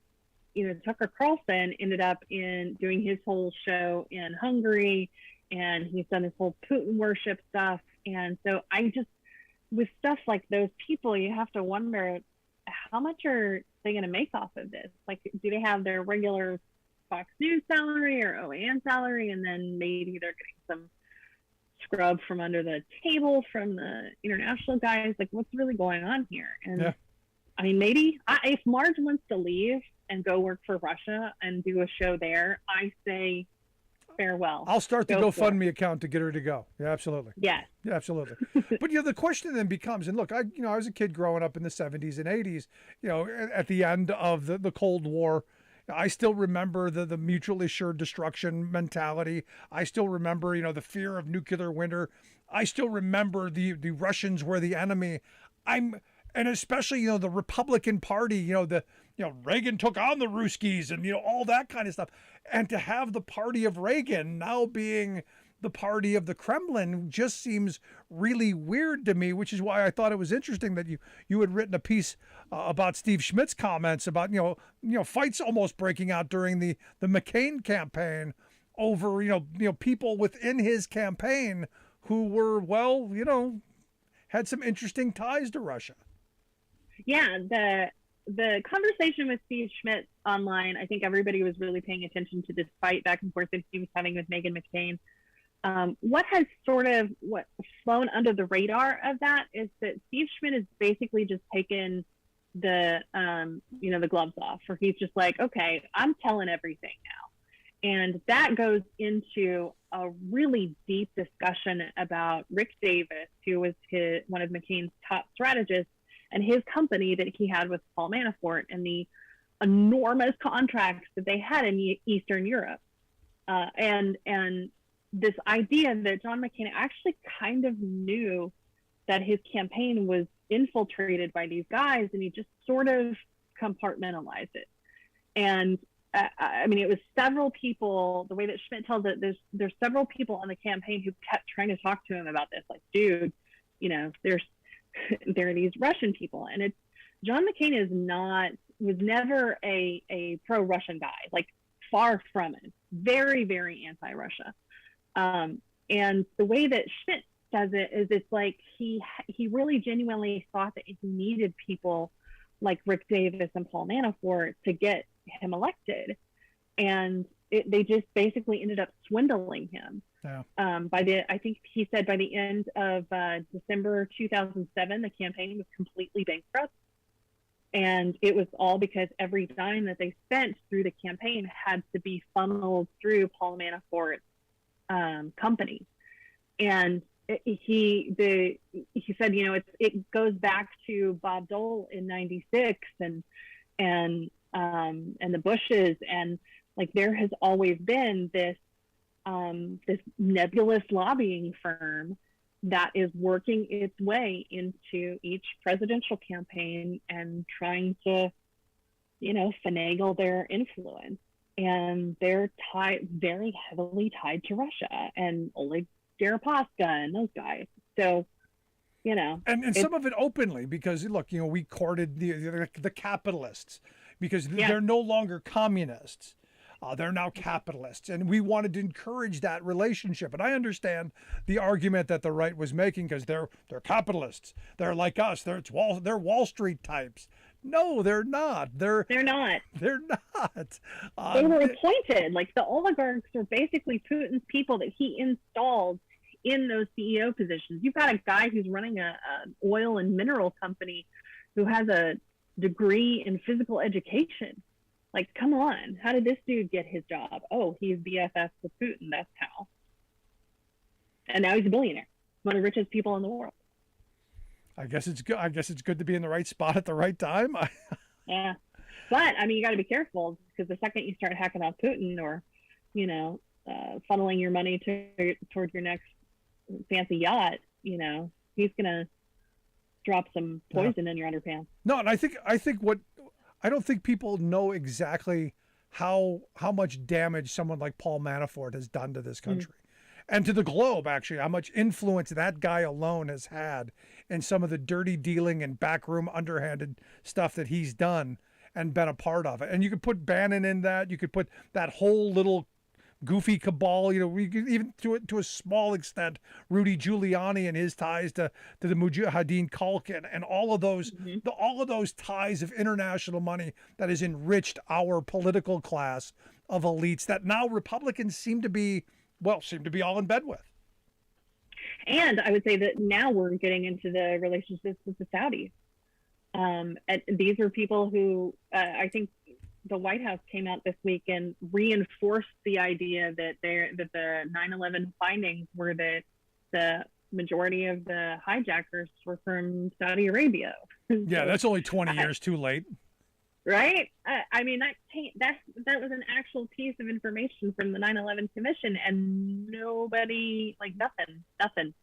Speaker 5: Tucker Carlson ended up doing his whole show in Hungary, and he's done this whole Putin worship stuff. And so with stuff like those people, you have to wonder, how much are they going to make off of this? Like, do they have their regular Fox News salary or OAN salary, and then maybe they're getting some scrub from under the table from the international guys? Like, what's really going on here? And I mean, maybe if Marge wants to leave and go work for Russia and do a show there, I say farewell.
Speaker 2: I'll start the GoFundMe account to get her to go. Yeah, absolutely.
Speaker 5: Yes.
Speaker 2: Yeah, absolutely. But the question then becomes, and look, I was a kid growing up in the 70s and 80s, at the end of the Cold War, I still remember the mutually assured destruction mentality. I still remember, the fear of nuclear winter. I still remember the Russians were the enemy. And especially, the Republican Party, Reagan took on the Ruskies and, all that kind of stuff. And to have the party of Reagan now being the party of the Kremlin just seems really weird to me, which is why I thought it was interesting that you had written a piece about Steve Schmidt's comments about, fights almost breaking out during the McCain campaign over, people within his campaign who were, had some interesting ties to Russia.
Speaker 5: Yeah, the conversation with Steve Schmidt online, I think everybody was really paying attention to this fight back and forth that he was having with Meghan McCain. What has what flown under the radar of that is that Steve Schmidt has basically just taken the gloves off, where he's just like, okay, I'm telling everything now. And that goes into a really deep discussion about Rick Davis, who was one of McCain's top strategists, and his company that he had with Paul Manafort, and the enormous contracts that they had in Eastern Europe. And this idea that John McCain actually kind of knew that his campaign was infiltrated by these guys, and he just sort of compartmentalized it. And it was several people, the way that Schmidt tells it, there's several people on the campaign who kept trying to talk to him about this. Like, dude, there are these Russian people, and John McCain was never a pro-Russian guy, like far from it, very, very anti-Russia. And the way that Schmidt does it is it's like he really genuinely thought that he needed people like Rick Davis and Paul Manafort to get him elected. And they just basically ended up swindling him.
Speaker 2: Yeah.
Speaker 5: I think he said by the end of December 2007, the campaign was completely bankrupt. And it was all because every dime that they spent through the campaign had to be funneled through Paul Manafort's company. And he said, it goes back to Bob Dole in '96 and the Bushes, and like there has always been this nebulous lobbying firm that is working its way into each presidential campaign and trying to, finagle their influence. And they're very heavily tied to Russia and Oleg Deripaska and those guys. So,
Speaker 2: and some of it openly, because look, we courted the capitalists because they're no longer communists. They're now capitalists, and we wanted to encourage that relationship. And I understand the argument that the right was making, because they're capitalists. They're like us. They're Wall Street types. No, they're not. They're not. They're not.
Speaker 5: They were appointed. Like the oligarchs are basically Putin's people that he installed in those CEO positions. You've got a guy who's running an oil and mineral company who has a degree in physical education. Like, come on. How did this dude get his job? Oh, he's BFF with Putin. That's how. And now he's a billionaire. One of the richest people in the world.
Speaker 2: I guess it's good. I guess it's good to be in the right spot at the right time.
Speaker 5: Yeah. But, you got to be careful, because the second you start hacking off Putin or, funneling your money toward your next fancy yacht, he's going to drop some poison in your underpants.
Speaker 2: No, and I think I don't think people know exactly how much damage someone like Paul Manafort has done to this country and to the globe, actually, how much influence that guy alone has had in some of the dirty dealing and backroom underhanded stuff that he's done and been a part of it. And you could put Bannon in that. You could put that whole little goofy cabal, we could even to a small extent, Rudy Giuliani and his ties to the Mujahideen Khalq and all of those, all of those ties of international money that has enriched our political class of elites that now Republicans seem to be all in bed with.
Speaker 5: And I would say that now we're getting into the relationships with the Saudis. And these are people who I think the White House came out this week and reinforced the idea that the 9/11 findings were that the majority of the hijackers were from Saudi Arabia.
Speaker 2: Yeah, that's only 20 years too late.
Speaker 5: right? I mean, that was an actual piece of information from the 9/11 Commission, and nobody, like, nothing.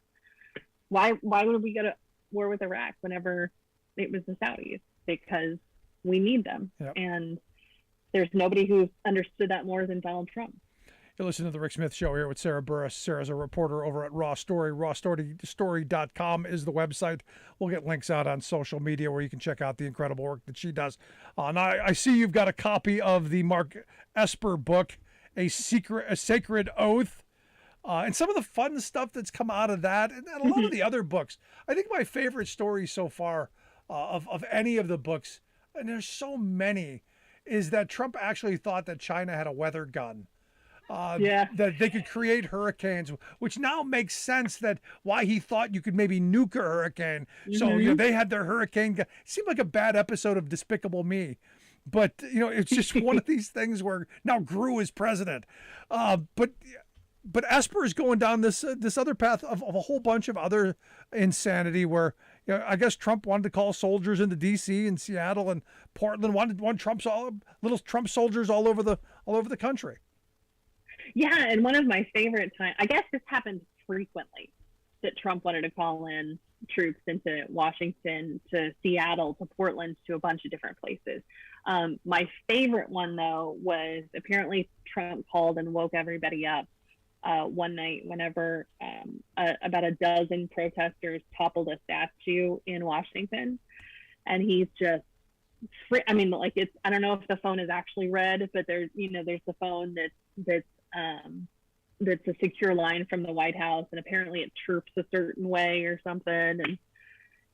Speaker 5: Why would we go to war with Iraq whenever it was the Saudis? Because we need them,
Speaker 2: Yep.
Speaker 5: and there's nobody who's understood that more than Donald Trump.
Speaker 2: You listen to the Rick Smith Show here with Sarah Burris. Sarah's a reporter over at Raw Story. RawStory.com is the website. We'll get links out on social media where you can check out the incredible work that she does. Now, I see you've got a copy of the Mark Esper book, A Sacred Oath, and some of the fun stuff that's come out of that, and a lot of the other books. I think my favorite story so far of any of the books, and there's so many, is that Trump actually thought that China had a weather gun. That they could create hurricanes, which now makes sense that why he thought you could maybe nuke a hurricane.
Speaker 5: Mm-hmm.
Speaker 2: So they had their hurricane gun. It seemed like a bad episode of Despicable Me. But, it's just one of these things where now Gru is president. But Esper is going down this other path of a whole bunch of other insanity where, I guess Trump wanted to call soldiers into D.C. and Seattle and Portland, wanted little Trump soldiers all over the country.
Speaker 5: Yeah, and one of my favorite times, I guess this happened frequently, that Trump wanted to call in troops into Washington, to Seattle, to Portland, to a bunch of different places. My favorite one, though, was apparently Trump called and woke everybody up one night whenever about a dozen protesters toppled a statue in Washington. And he's just, I don't know if the phone is actually red, but there's the phone that's a secure line from the White House, and apparently it chirps a certain way or something.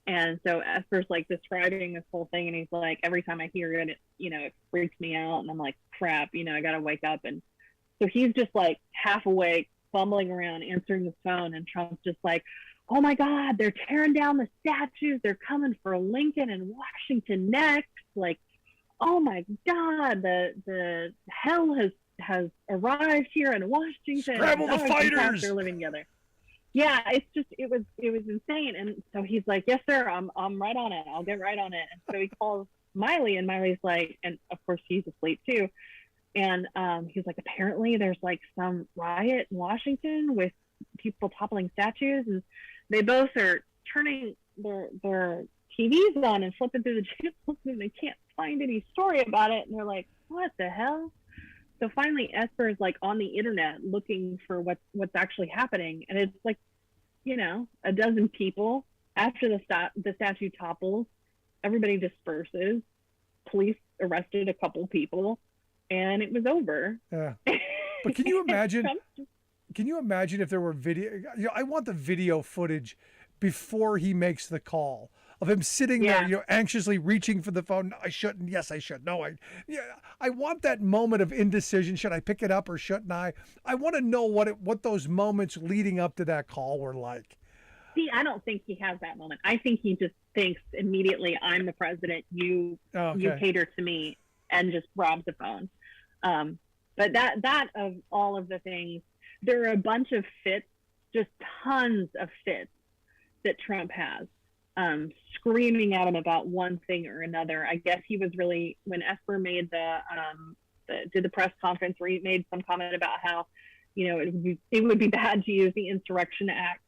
Speaker 5: And so Esper's like describing this whole thing, and he's like, every time I hear it, it freaks me out. And I'm like, crap, I got to wake up. And so he's just like half awake, fumbling around, answering the phone. And Trump's just like, oh my God, they're tearing down the statues. They're coming for Lincoln and Washington next. Like, oh my God, the hell has arrived here in Washington.
Speaker 2: Scramble the fighters.
Speaker 5: They're living together. Yeah, it was insane. And so he's like, yes, sir, I'm right on it. I'll get right on it. And so he calls Miley, and Miley's like, and of course he's asleep too. And he's like, apparently there's like some riot in Washington with people toppling statues, and they both are turning their TVs on and flipping through the channels, and they can't find any story about it. And they're like, what the hell? So finally, Esper is like on the internet looking for what's actually happening, and it's like, a dozen people. After the statue topples, everybody disperses. Police arrested a couple people, and it was over.
Speaker 2: Yeah, but can you imagine? Can you imagine if there were video? I want the video footage before he makes the call of him sitting there, anxiously reaching for the phone. I shouldn't. Yes, I should. No, I want that moment of indecision. Should I pick it up or shouldn't I? I want to know what those moments leading up to that call were like.
Speaker 5: See, I don't think he has that moment. I think he just thinks immediately, I'm the president. You cater to me, and just grabs the phone. But that of all of the things, there are a bunch of fits, just tons of fits that Trump has. Screaming at him about one thing or another. I guess he was really, when Esper made did the press conference where he made some comment about how, it would be bad to use the Insurrection Act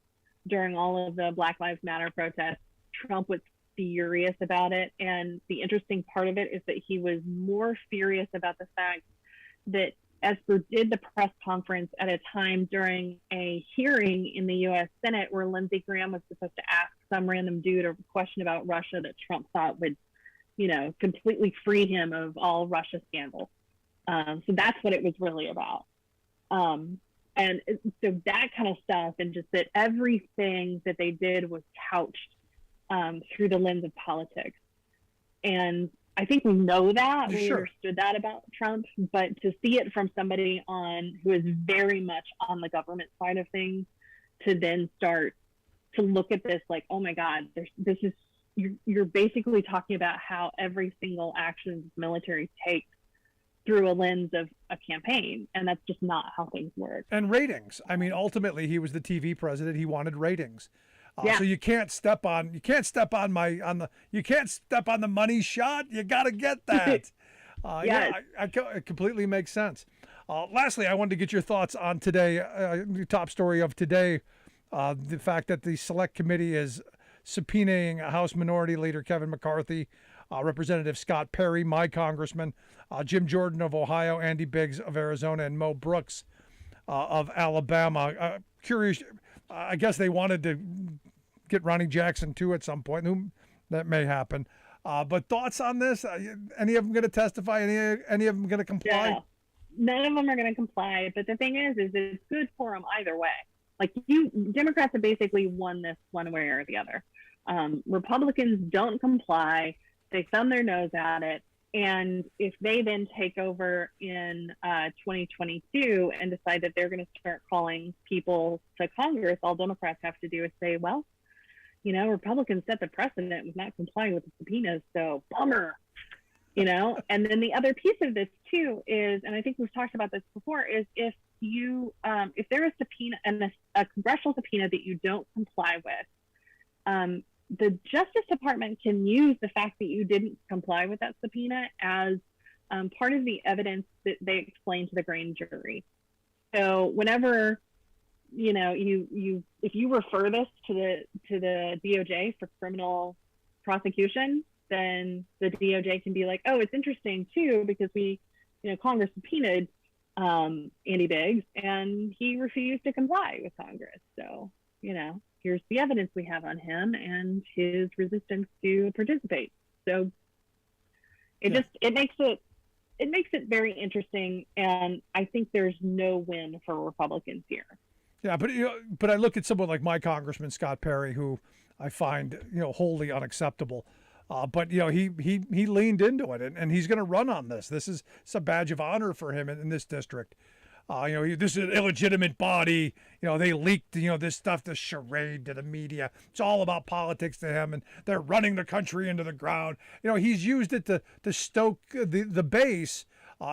Speaker 5: during all of the Black Lives Matter protests. Trump was furious about it. And the interesting part of it is that he was more furious about the fact that Esper did the press conference at a time during a hearing in the U.S. Senate where Lindsey Graham was supposed to ask some random dude a question about Russia that Trump thought would, completely free him of all Russia scandal. So that's what it was really about. So that kind of stuff, and just that everything that they did was couched through the lens of politics. And I think we know that. We understood that about Trump, but to see it from somebody who is very much on the government side of things, to then start to look at this like, oh my God, you're basically talking about how every single action the military takes through a lens of a campaign, and that's just not how things work.
Speaker 2: And ratings. I mean, ultimately, he was the TV president. He wanted ratings. So you can't step on the money shot. You got to get that.
Speaker 5: Yes.
Speaker 2: It completely makes sense. Lastly, I wanted to get your thoughts on today, the top story of today, the fact that the Select Committee is subpoenaing House Minority Leader Kevin McCarthy, Representative Scott Perry, my congressman, Jim Jordan of Ohio, Andy Biggs of Arizona, and Mo Brooks of Alabama. Curious, I guess they wanted to get Ronnie Jackson too at some point. That may happen. But thoughts on this? Any of them going to testify? Any of them going to comply?
Speaker 5: No, none of them are going to comply. But the thing is it's good for them either way. Like Democrats have basically won this one way or the other. Republicans don't comply. They thumb their nose at it. And if they then take over in 2022 and decide that they're going to start calling people to Congress, all Democrats have to do is say, well, Republicans set the precedent with not complying with the subpoenas, so bummer, And then the other piece of this too is, and I think we've talked about this before, is if there is subpoena and a congressional subpoena that you don't comply with, the Justice Department can use the fact that you didn't comply with that subpoena as part of the evidence that they explain to the grand jury. So whenever if you refer this to the DOJ for criminal prosecution, then the DOJ can be like, oh, it's interesting too because Congress subpoenaed Andy Biggs and he refused to comply with Congress. So here's the evidence we have on him and his resistance to participate. So it makes it very interesting, and I think there's no win for Republicans here.
Speaker 2: Yeah, but I look at someone like my congressman Scott Perry, who I find wholly unacceptable. But he leaned into it, and he's going to run on this. It's a badge of honor for him in this district. This is an illegitimate body. They leaked, this stuff, this charade to the media. It's all about politics to him, and they're running the country into the ground. He's used it to stoke the base,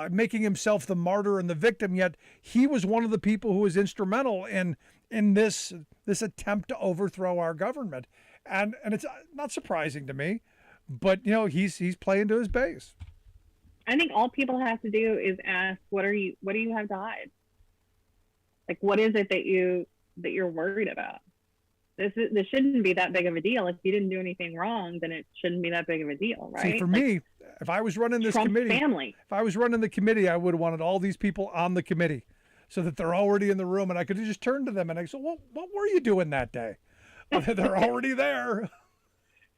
Speaker 2: making himself the martyr and the victim. Yet he was one of the people who was instrumental in this attempt to overthrow our government, and it's not surprising to me. But he's playing to his base.
Speaker 5: I think all people have to do is ask, what do you have to hide? Like, what is it that you're worried about? This shouldn't be that big of a deal. If you didn't do anything wrong, then it shouldn't be that big of a deal, right?
Speaker 2: See, for me, if I was running this committee, if I was running the committee, I would have wanted all these people on the committee so that they're already in the room, and I could have just turned to them and I said, well, what were you doing that day? They're already there.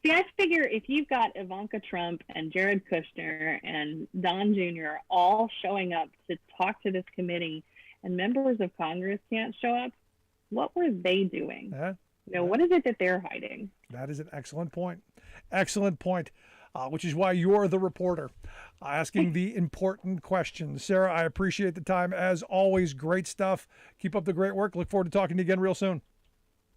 Speaker 5: See, I figure if you've got Ivanka Trump and Jared Kushner and Don Jr. all showing up to talk to this committee and members of Congress can't show up, what were they doing? What is it that they're hiding?
Speaker 2: That is an excellent point. Excellent point, which is why you're the reporter asking the important questions. Sarah, I appreciate the time. As always, great stuff. Keep up the great work. Look forward to talking to you again real soon.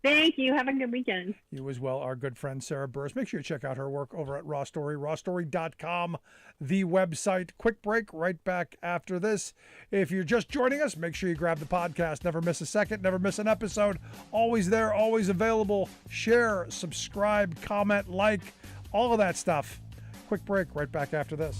Speaker 5: Thank you. Have a good weekend.
Speaker 2: You as well, our good friend Sarah Burris. Make sure you check out her work over at Raw Story, rawstory.com, the website. Quick break, right back after this. If you're just joining us, make sure you grab the podcast. Never miss a second, never miss an episode. Always there, always available. Share, subscribe, comment, like, all of that stuff. Quick break, right back after this.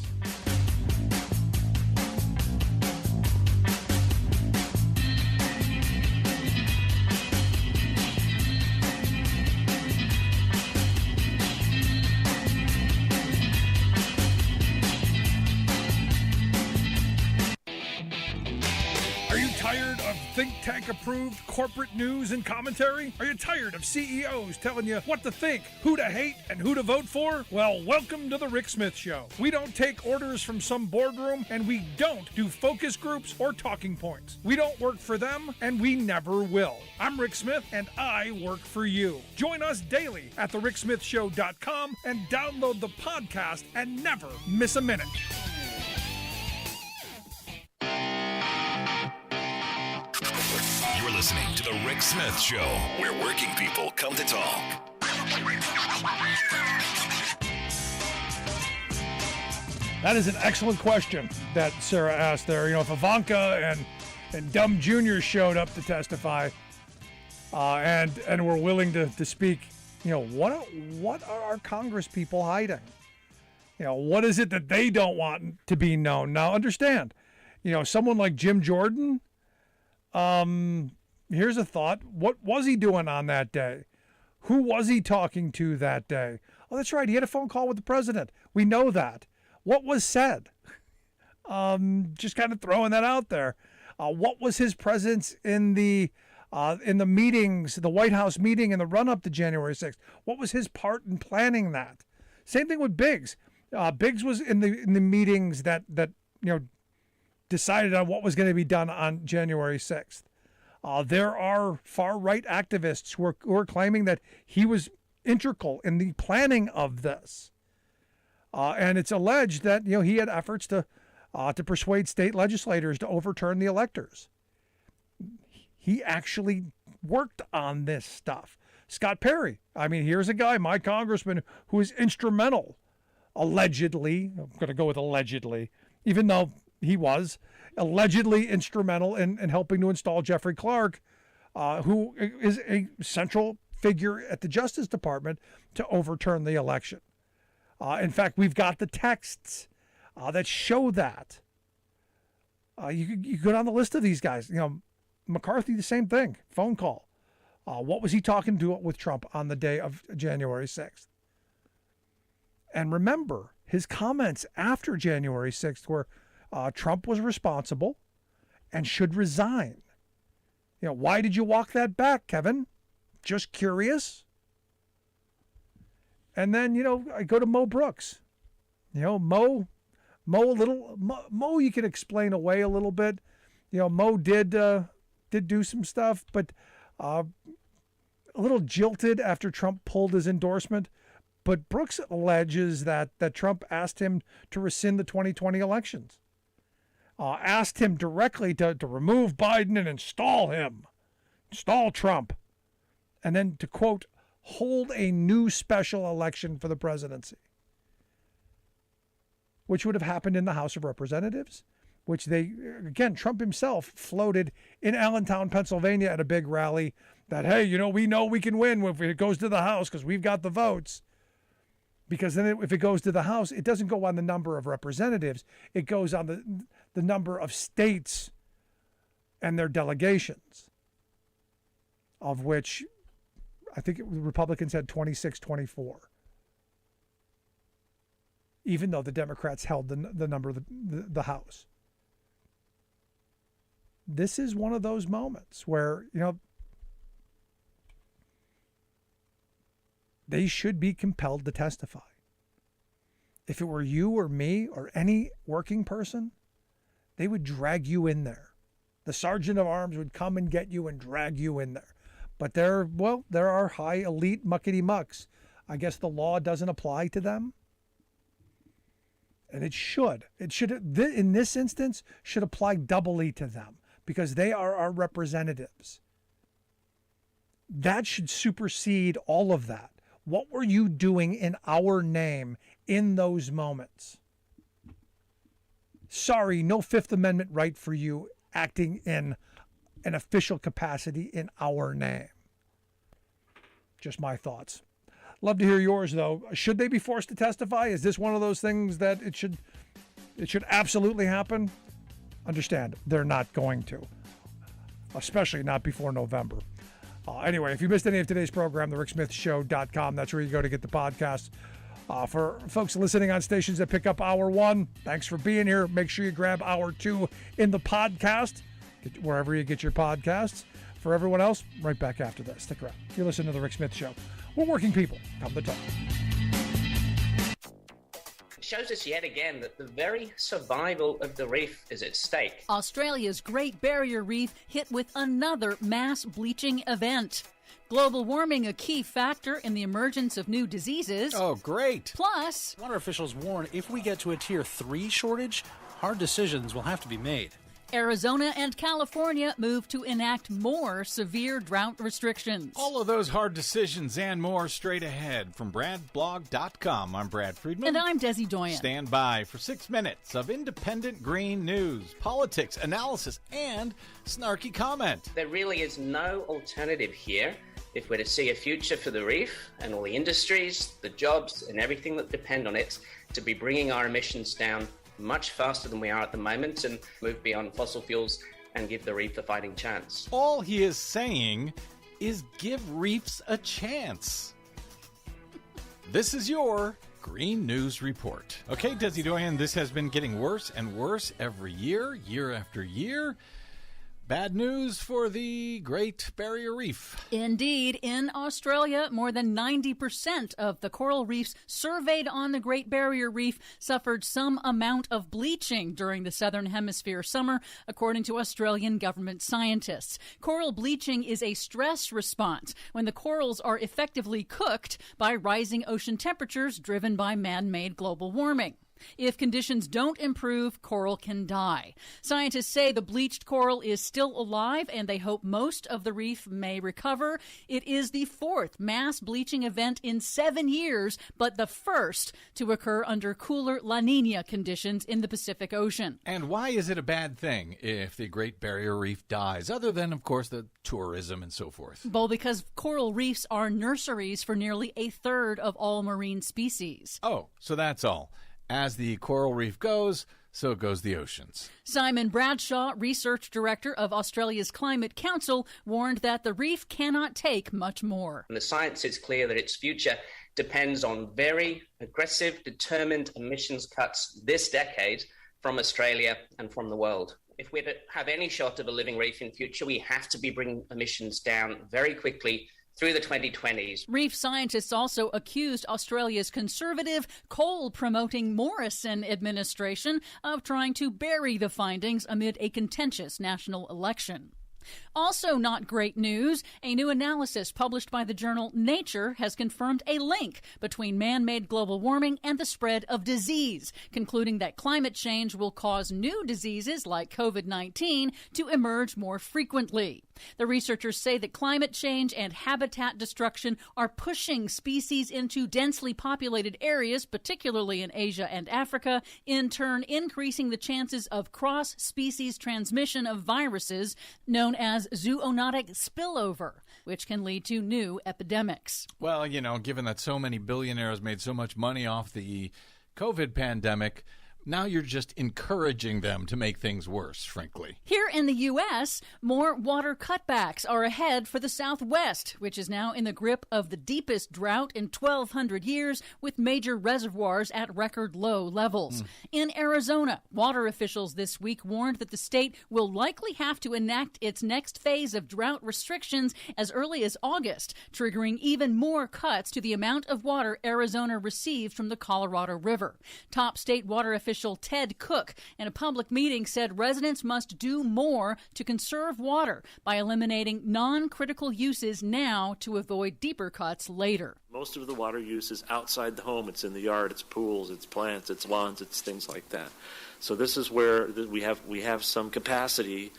Speaker 2: Think tank approved corporate news and commentary? Are you tired of CEOs telling you what to think, who to hate, and who to vote for? Well, welcome to the Rick Smith Show. We don't take orders from some boardroom, and we don't do focus groups or talking points. We don't work for them, and we never will. I'm Rick Smith, and I work for you. Join us daily at thericksmithshow.com and download the podcast and never miss a minute.
Speaker 1: You're listening to The Rick Smith Show, where working people come to talk.
Speaker 2: That is an excellent question that Sarah asked there. If Ivanka and Dumb Jr. showed up to testify, and we're willing to speak. What are our Congress people hiding? What is it that they don't want to be known? Now, understand, someone like Jim Jordan, here's a thought. What was he doing on that day? Who was he talking to that day? Oh, that's right. He had a phone call with the president. We know that. What was said? Just kind of throwing that out there. What was his presence in the meetings, the White House meeting in the run-up to January 6th? What was his part in planning that? Same thing with Biggs. Biggs was in the meetings that decided on what was going to be done on January 6th. There are far-right activists who are claiming that he was integral in the planning of this. And it's alleged that he had efforts to persuade state legislators to overturn the electors. He actually worked on this stuff. Scott Perry, here's a guy, my congressman, who is instrumental, allegedly, I'm going to go with allegedly, even though he was allegedly instrumental in helping to install Jeffrey Clark, who is a central figure at the Justice Department to overturn the election. In fact, we've got the texts that show that. You go down the list of these guys. McCarthy, the same thing. Phone call. What was he talking to with Trump on the day of January 6th? And remember, his comments after January 6th were Trump was responsible and should resign. Why did you walk that back, Kevin? Just curious. And then, I go to Mo Brooks. Mo, you can explain away a little bit. Mo did do some stuff, but a little jilted after Trump pulled his endorsement. But Brooks alleges that Trump asked him to rescind the 2020 elections, asked him directly to remove Biden and install Trump, and then to, quote, hold a new special election for the presidency, which would have happened in the House of Representatives, which Trump himself floated in Allentown, Pennsylvania at a big rally that, hey, we know we can win if it goes to the House because we've got the votes. Because then if it goes to the House, it doesn't go on the number of representatives. It goes on the number of states and their delegations, of which I think Republicans had 26, 24. Even though the Democrats held the number of the House. This is one of those moments where, they should be compelled to testify. If it were you or me or any working person, they would drag you in there. The sergeant of arms would come and get you and drag you in there. But there are high elite muckety mucks. I guess the law doesn't apply to them. And it should. In this instance, should apply doubly to them because they are our representatives. That should supersede all of that. What were you doing in our name in those moments? Sorry, no Fifth Amendment right for you acting in an official capacity in our name. Just my thoughts. Love to hear yours, though. Should they be forced to testify? Is this one of those things that it should absolutely happen? Understand, they're not going to, especially not before November. Anyway, if you missed any of today's program, thericksmithshow.com. That's where you go to get the podcast. For folks listening on stations that pick up Hour 1, thanks for being here. Make sure you grab Hour 2 in the podcast, wherever you get your podcasts. For everyone else, right back after this. Stick around. You're listening to The Rick Smith Show. We're working people. Come to talk.
Speaker 6: Shows us yet again that the very survival of the reef is at stake.
Speaker 7: Australia's Great Barrier Reef hit with another mass bleaching event. Global warming a key factor in the emergence of new diseases.
Speaker 8: Oh, great.
Speaker 7: Plus,
Speaker 8: water officials warn if we get to a Tier 3 shortage, hard decisions will have to be made.
Speaker 7: Arizona and California move to enact more severe drought restrictions.
Speaker 8: All of those hard decisions and more straight ahead from BradBlog.com. I'm Brad Friedman.
Speaker 7: And I'm Desi Doyen.
Speaker 8: Stand by for 6 minutes of independent green news, politics, analysis, and snarky comment.
Speaker 6: There really is no alternative here if we're to see a future for the reef and all the industries, the jobs, and everything that depend on it to be bringing our emissions down much faster than we are at the moment and move beyond fossil fuels and give the reef a fighting chance.
Speaker 8: All he is saying is give reefs a chance. This is your Green News Report. Okay, Desi Doyen, this has been getting worse and worse every year, year after year. Bad news for the Great Barrier Reef.
Speaker 7: Indeed. In Australia, more than 90% of the coral reefs surveyed on the Great Barrier Reef suffered some amount of bleaching during the Southern Hemisphere summer, according to Australian government scientists. Coral bleaching is a stress response when the corals are effectively cooked by rising ocean temperatures driven by man-made global warming. If conditions don't improve, coral can die. Scientists say the bleached coral is still alive, and they hope most of the reef may recover. It is the fourth mass bleaching event in 7 years, but the first to occur under cooler La Nina conditions in the Pacific Ocean.
Speaker 8: And why is it a bad thing if the Great Barrier Reef dies, other than, of course, the tourism and so forth?
Speaker 7: Well, because coral reefs are nurseries for nearly a third of all marine species.
Speaker 8: Oh, so that's all. As the coral reef goes, so goes the oceans.
Speaker 7: Simon Bradshaw, research director of Australia's Climate Council, warned that the reef cannot take much more.
Speaker 6: And the science is clear that its future depends on very aggressive, determined emissions cuts this decade from Australia and from the world. If we're to have any shot of a living reef in future, we have to be bringing emissions down very quickly through the 2020s.
Speaker 7: Reef scientists also accused Australia's conservative, coal-promoting Morrison administration of trying to bury the findings amid a contentious national election. Also not great news, a new analysis published by the journal Nature has confirmed a link between man-made global warming and the spread of disease, concluding that climate change will cause new diseases like COVID-19 to emerge more frequently. The researchers say that climate change and habitat destruction are pushing species into densely populated areas, particularly in Asia and Africa, in turn increasing the chances of cross-species transmission of viruses known as zoonotic spillover, which can lead to new epidemics.
Speaker 8: Well, given that so many billionaires made so much money off the COVID pandemic, now you're just encouraging them to make things worse, frankly.
Speaker 7: Here in the U.S., more water cutbacks are ahead for the Southwest, which is now in the grip of the deepest drought in 1,200 years, with major reservoirs at record low levels. In Arizona, water officials this week warned that the state will likely have to enact its next phase of drought restrictions as early as August, triggering even more cuts to the amount of water Arizona received from the Colorado River. Top state water official Ted Cook in a public meeting said residents must do more to conserve water by eliminating non-critical uses now to avoid deeper cuts later.
Speaker 9: Most of the water use is outside the home. It's in the yard, it's pools, it's plants, it's lawns, it's things like that. So this is where we have some capacity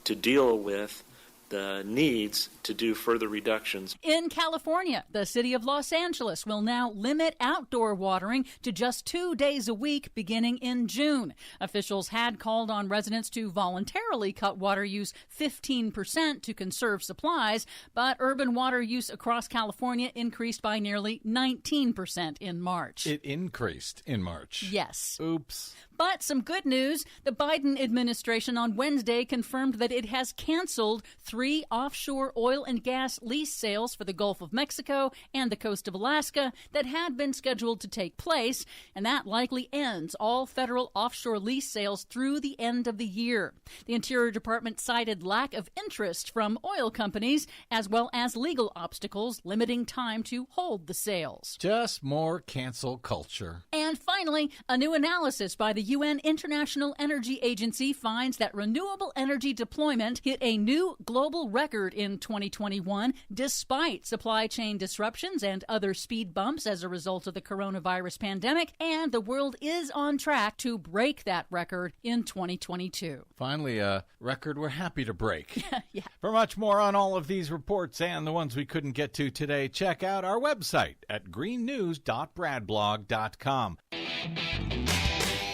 Speaker 9: to deal with the needs to do further reductions.
Speaker 7: In California, the city of Los Angeles will now limit outdoor watering to just 2 days a week beginning in June. Officials had called on residents to voluntarily cut water use 15% to conserve supplies, but urban water use across California increased by nearly 19% in March.
Speaker 8: It increased in March.
Speaker 7: Yes.
Speaker 8: Oops.
Speaker 7: But some good news. The Biden administration on Wednesday confirmed that it has canceled 3 offshore oil and gas lease sales for the Gulf of Mexico and the coast of Alaska that had been scheduled to take place, and that likely ends all federal offshore lease sales through the end of the year. The Interior Department cited lack of interest from oil companies as well as legal obstacles limiting time to hold the sales.
Speaker 8: Just more cancel culture.
Speaker 7: And finally, a new analysis by the UN International Energy Agency finds that renewable energy deployment hit a new global global record in 2021, despite supply chain disruptions and other speed bumps as a result of the coronavirus pandemic, and the world is on track to break that record in 2022.
Speaker 8: Finally, a record we're happy to break.
Speaker 7: Yeah.
Speaker 8: For much more on all of these reports and the ones we couldn't get to today, check out our website at greennews.bradblog.com.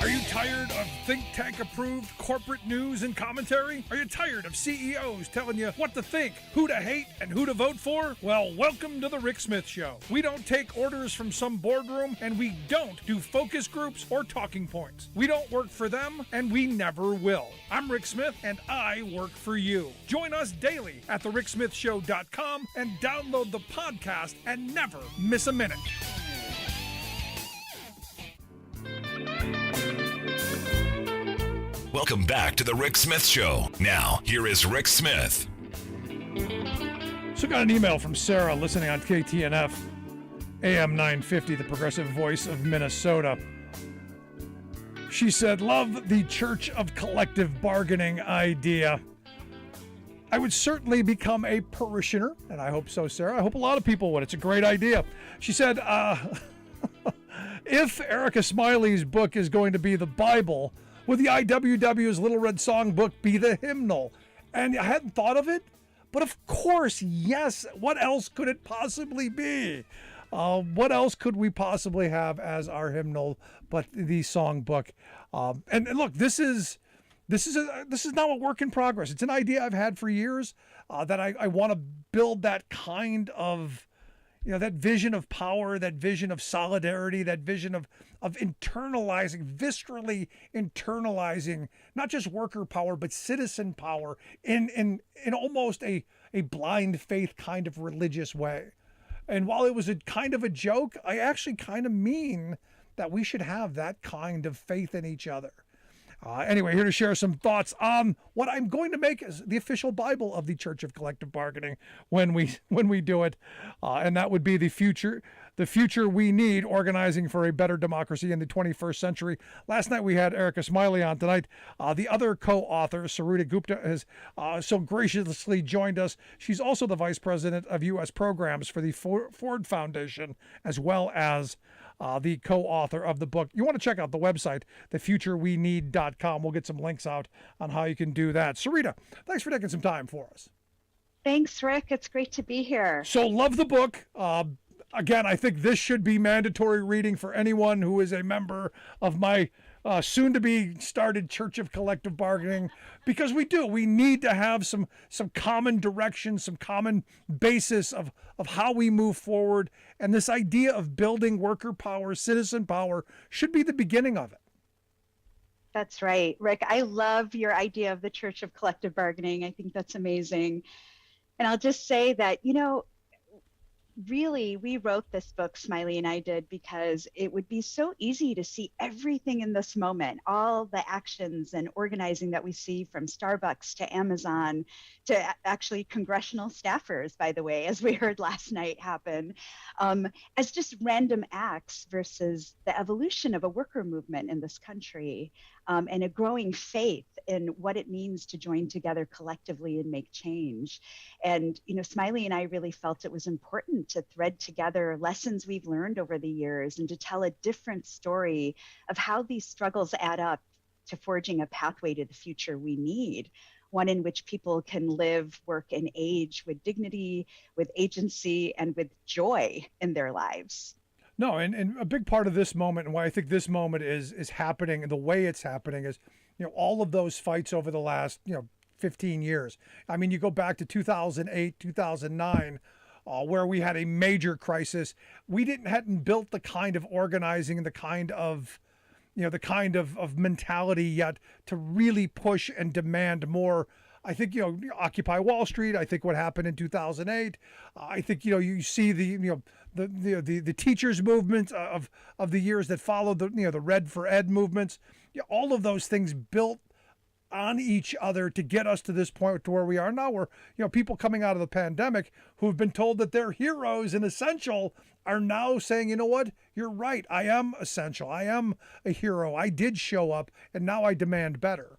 Speaker 2: Are you tired of think tank approved corporate news and commentary? Are you tired of CEOs telling you what to think, who to hate, and who to vote for? Well, welcome to the Rick Smith Show. We don't take orders from some boardroom, and we don't do focus groups or talking points. We don't work for them, and we never will. I'm Rick Smith, and I work for you. Join us daily at thericksmithshow.com and download the podcast and never miss a minute.
Speaker 1: Welcome back to the Rick Smith Show. Now, here is Rick Smith.
Speaker 2: So got an email from Sarah listening on KTNF, AM 950, the progressive voice of Minnesota. She said, love the Church of Collective Bargaining idea. I would certainly become a parishioner, and I hope so, Sarah. I hope a lot of people would. It's a great idea. She said, if Erica Smiley's book is going to be the Bible, would the IWW's Little Red Songbook be the hymnal? And I hadn't thought of it, but of course, yes. What else could it possibly be? What else could we possibly have as our hymnal but the songbook? And look, this is now a work in progress. It's an idea I've had for years that I want to build that kind of, that vision of power, that vision of solidarity, that vision of internalizing, viscerally internalizing, not just worker power, but citizen power in almost a blind faith kind of religious way. And while it was a kind of a joke, I actually kind of mean that we should have that kind of faith in each other. Anyway, here to share some thoughts on what I'm going to make as the official Bible of the Church of Collective Bargaining when we do it, and that would be the future we need, organizing for a better democracy in the 21st century. Last night we had Erica Smiley on. Tonight, the other co-author, Sarita Gupta, has so graciously joined us. She's also the vice president of U.S. programs for the Ford Foundation, as well as the co-author of the book. You want to check out the website, thefutureweneed.com. We'll get some links out on how you can do that. Sarita, thanks for taking some time for us.
Speaker 10: Thanks, Rick. It's great to be here.
Speaker 2: So love the book. Again, I think this should be mandatory reading for anyone who is a member of my soon-to-be started Church of Collective Bargaining, because we need to have some common direction, some common basis of how we move forward. And this idea of building worker power, citizen power, should be the beginning of it.
Speaker 10: That's right, Rick. I love your idea of the Church of Collective Bargaining. I think that's amazing. And I'll just say that, really, we wrote this book, Smiley and I did, because it would be so easy to see everything in this moment, all the actions and organizing that we see from Starbucks to Amazon to actually congressional staffers, by the way, as we heard last night happen, as just random acts versus the evolution of a worker movement in this country, and a growing faith in what it means to join together collectively and make change. And, Smiley and I really felt it was important to thread together lessons we've learned over the years and to tell a different story of how these struggles add up to forging a pathway to the future we need, one in which people can live, work, and age with dignity, with agency, and with joy in their lives.
Speaker 2: No, and a big part of this moment, and why I think this moment is happening, and the way it's happening is, all of those fights over the last, 15 years. I mean, you go back to 2008, 2009, where we had a major crisis. We hadn't built the kind of organizing and the kind of mentality yet to really push and demand more. I think, Occupy Wall Street. I think what happened in 2008. I think, you see the teachers movement of the years that followed, the Red for Ed movements. All of those things built on each other to get us to this point to where we are now, where, people coming out of the pandemic who've been told that they're heroes and essential are now saying, you know what, you're right. I am essential. I am a hero. I did show up, and now I demand better.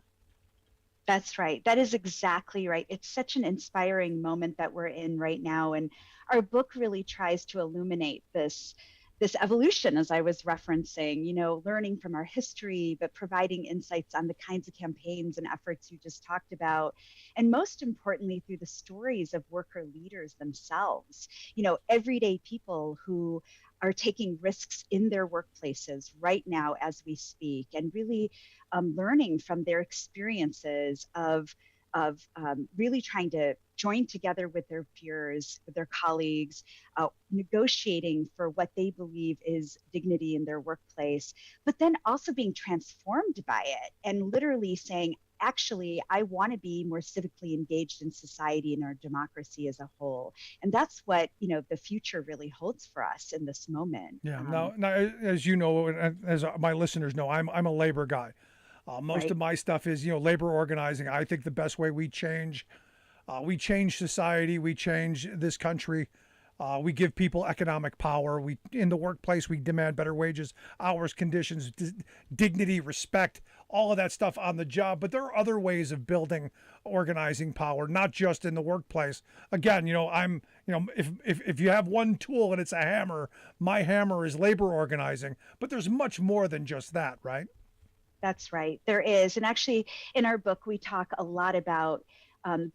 Speaker 10: That's right. That is exactly right. It's such an inspiring moment that we're in right now. And our book really tries to illuminate this evolution, as I was referencing, learning from our history, but providing insights on the kinds of campaigns and efforts you just talked about. And most importantly, through the stories of worker leaders themselves, everyday people who are taking risks in their workplaces right now as we speak, and really learning from their experiences of really trying to join together with their peers, with their colleagues, negotiating for what they believe is dignity in their workplace, but then also being transformed by it and literally saying, actually, I want to be more civically engaged in society and our democracy as a whole. And that's what, the future really holds for us in this moment.
Speaker 2: Yeah. Now, as you know, and as my listeners know, I'm a labor guy. Most
Speaker 10: Right.
Speaker 2: of my stuff is, labor organizing. I think the best way we change society, we change this country. We give people economic power. We, in the workplace, we demand better wages, hours, conditions, dignity, respect, all of that stuff on the job. But there are other ways of building organizing power, not just in the workplace. Again, if you have one tool and it's a hammer, my hammer is labor organizing. But there's much more than just that, right?
Speaker 10: That's right. There is. And actually, in our book, we talk a lot about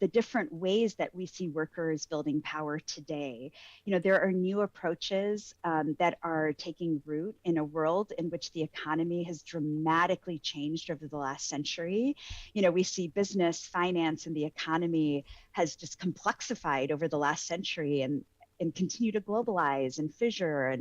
Speaker 10: the different ways that we see workers building power today. There are new approaches that are taking root in a world in which the economy has dramatically changed over the last century. We see business, finance, and the economy has just complexified over the last century and continue to globalize and fissure,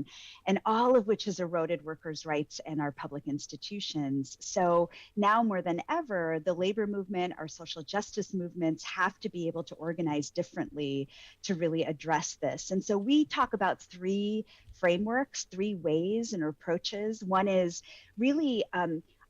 Speaker 10: and all of which has eroded workers' rights and our public institutions. So now more than ever, the labor movement, our social justice movements have to be able to organize differently to really address this. And so we talk about three frameworks, three ways and approaches. One is really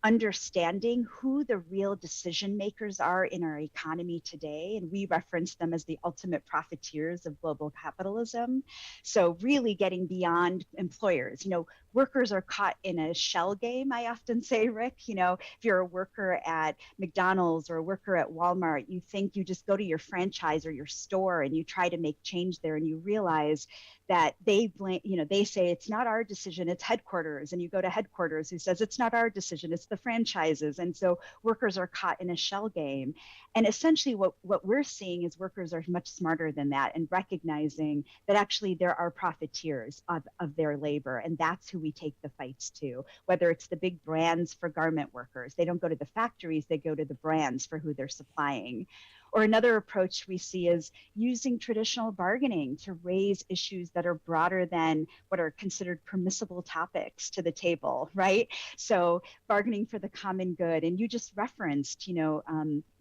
Speaker 10: understanding who the real decision makers are in our economy today. And we reference them as the ultimate profiteers of global capitalism. So really getting beyond employers. Workers are caught in a shell game, I often say, Rick. If you're a worker at McDonald's or a worker at Walmart, you think you just go to your franchise or your store and you try to make change there, and you realize that they blame, they say it's not our decision, it's headquarters. And you go to headquarters who says it's not our decision, it's the franchises. And so workers are caught in a shell game. And essentially what we're seeing is workers are much smarter than that, and recognizing that actually there are profiteers of their labor. And that's who we take the fights to, whether it's the big brands for garment workers. They don't go to the factories, they go to the brands for who they're supplying. Or another approach we see is using traditional bargaining to raise issues that are broader than what are considered permissible topics to the table, right? So bargaining for the common good. And you just referenced,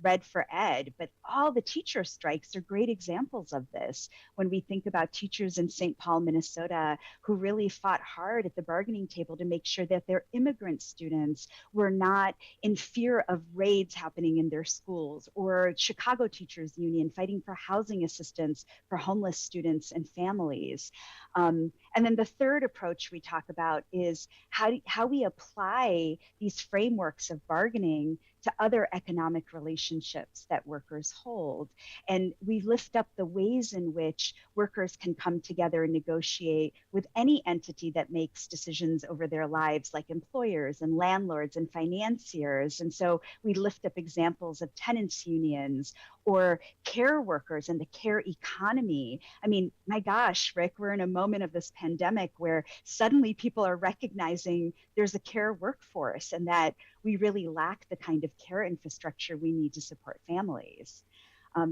Speaker 10: Red for Ed, but all the teacher strikes are great examples of this. When we think about teachers in St. Paul, Minnesota, who really fought hard at the bargaining table to make sure that their immigrant students were not in fear of raids happening in their schools, or Chicago Teachers Union fighting for housing assistance for homeless students and families. And then the third approach we talk about is how we apply these frameworks of bargaining to other economic relationships that workers hold. And we lift up the ways in which workers can come together and negotiate with any entity that makes decisions over their lives, like employers and landlords and financiers. And so we lift up examples of tenants unions or care workers and the care economy. I mean, my gosh, Rick, we're in a moment of this pandemic where suddenly people are recognizing there's a care workforce and that we really lack the kind of care infrastructure we need to support families.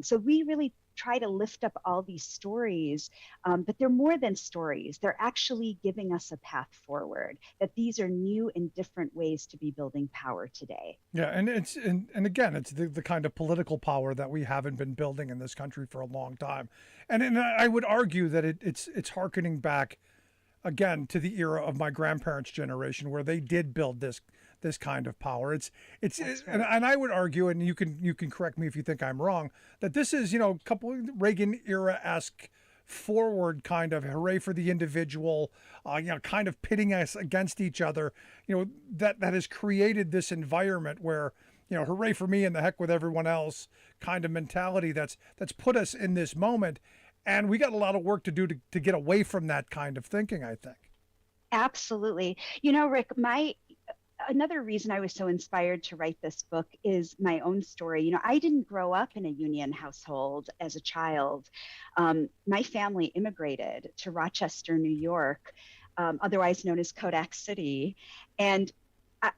Speaker 10: So we really try to lift up all these stories, but they're more than stories. They're actually giving us a path forward, that these are new and different ways to be building power today.
Speaker 2: Yeah, and again, it's the kind of political power that we haven't been building in this country for a long time. And I would argue that it's hearkening back again to the era of my grandparents' generation, where they did build this kind of power. It's
Speaker 10: Right.
Speaker 2: and I would argue, and you can correct me if you think I'm wrong, that this is a couple Reagan era-esque forward kind of hooray for the individual, kind of pitting us against each other, that has created this environment where hooray for me and the heck with everyone else kind of mentality that's put us in this moment. And we got a lot of work to do to get away from that kind of thinking, I think.
Speaker 10: Absolutely. Rick, another reason I was so inspired to write this book is my own story. I didn't grow up in a union household as a child. My family immigrated to Rochester, New York, otherwise known as Kodak City. And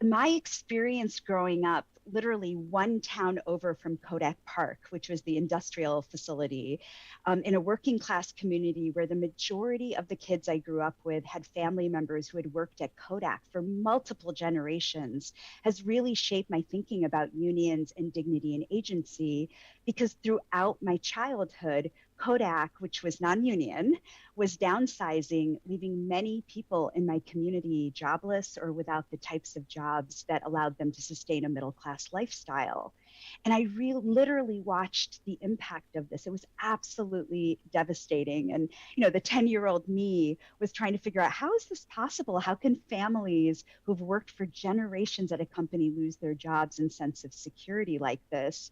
Speaker 10: my experience growing up, literally one town over from Kodak Park, which was the industrial facility, in a working class community where the majority of the kids I grew up with had family members who had worked at Kodak for multiple generations, has really shaped my thinking about unions and dignity and agency, because throughout my childhood, Kodak, which was non-union, was downsizing, leaving many people in my community jobless or without the types of jobs that allowed them to sustain a middle-class lifestyle. And I literally watched the impact of this. It was absolutely devastating. And, the 10-year-old me was trying to figure out, how is this possible? How can families who've worked for generations at a company lose their jobs and sense of security like this?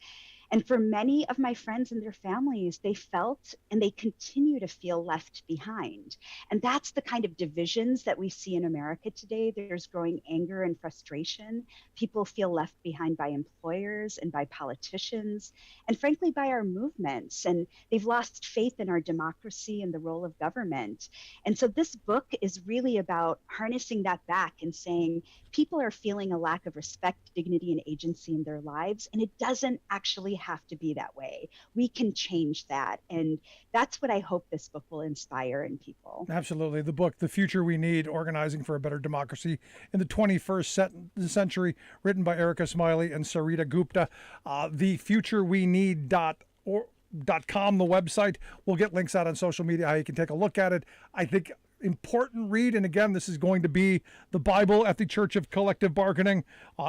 Speaker 10: And for many of my friends and their families, they felt and they continue to feel left behind. And that's the kind of divisions that we see in America today. There's growing anger and frustration. People feel left behind by employers and by politicians, and frankly, by our movements. And they've lost faith in our democracy and the role of government. And so this book is really about harnessing that back and saying, people are feeling a lack of respect, dignity, and agency in their lives. And it doesn't actually have to be that way. We can change that. And that's what I hope this book will inspire in people.
Speaker 2: Absolutely. The book, The Future We Need, Organizing for a Better Democracy in the 21st Century, written by Erica Smiley and Sarita Gupta. thefuturewenneed.com, the website. We'll get links out on social media how you can take a look at it. I think important read, and again, this is going to be the Bible at the Church of Collective Bargaining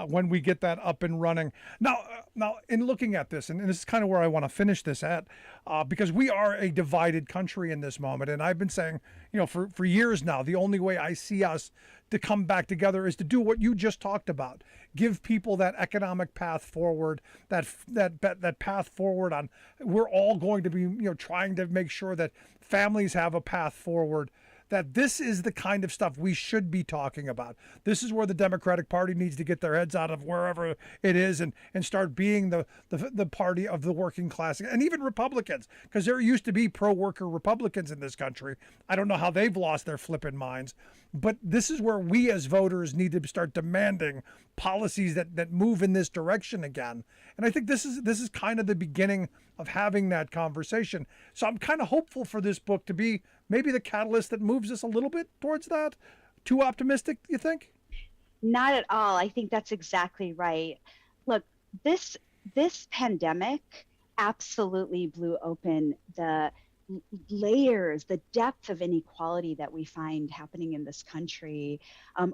Speaker 2: when we get that up and running. Now, in looking at this, and this is kind of where I want to finish this at, because we are a divided country in this moment, and I've been saying, for years now, the only way I see us to come back together is to do what you just talked about. Give people that economic path forward, that path forward on. We're all going to be, trying to make sure that families have a path forward. That this is the kind of stuff we should be talking about. This is where the Democratic Party needs to get their heads out of wherever it is and start being the party of the working class, and even Republicans, because there used to be pro-worker Republicans in this country. I don't know how they've lost their flipping minds, but this is where we as voters need to start demanding policies that move in this direction again. And I think this is kind of the beginning of having that conversation. So I'm kind of hopeful for this book to be maybe the catalyst that moves us a little bit towards that. Too optimistic, you think?
Speaker 10: Not at all. I think that's exactly right. Look, this pandemic absolutely blew open the layers, the depth of inequality that we find happening in this country.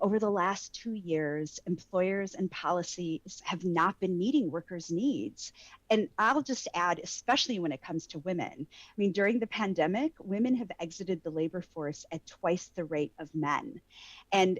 Speaker 10: Over the last 2 years, employers and policies have not been meeting workers' needs. And I'll just add, especially when it comes to women. I mean, during the pandemic, women have exited the labor force at twice the rate of men. And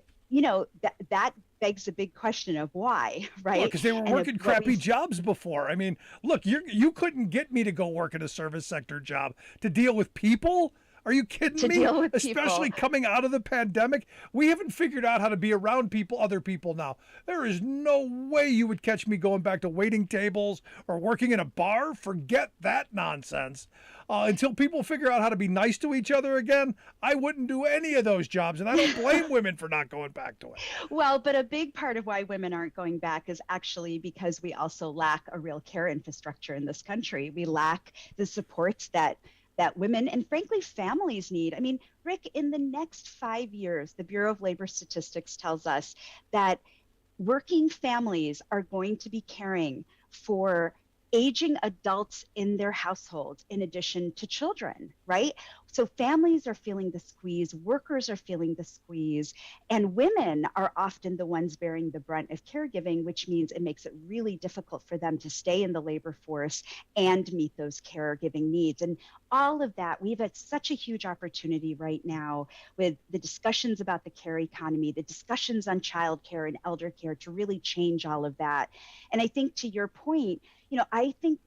Speaker 10: that begs a big question of why, right?
Speaker 2: Because they were working crappy jobs before. I mean, look, you couldn't get me to go work at a service sector job to deal with people. Are you kidding me? Especially coming out of the pandemic. We haven't figured out how to be around other people now. There is no way you would catch me going back to waiting tables or working in a bar. Forget that nonsense. Until people figure out how to be nice to each other again, I wouldn't do any of those jobs. And I don't blame women for not going back to it.
Speaker 10: Well, but a big part of why women aren't going back is actually because we also lack a real care infrastructure in this country. We lack the supports that women and frankly families need. I mean, Rick, in the next 5 years, the Bureau of Labor Statistics tells us that working families are going to be caring for aging adults in their households in addition to children, right? So families are feeling the squeeze, workers are feeling the squeeze, and women are often the ones bearing the brunt of caregiving, which means it makes it really difficult for them to stay in the labor force and meet those caregiving needs. And all of that, we've had such a huge opportunity right now with the discussions about the care economy, the discussions on childcare and elder care to really change all of that. And I think to your point, I think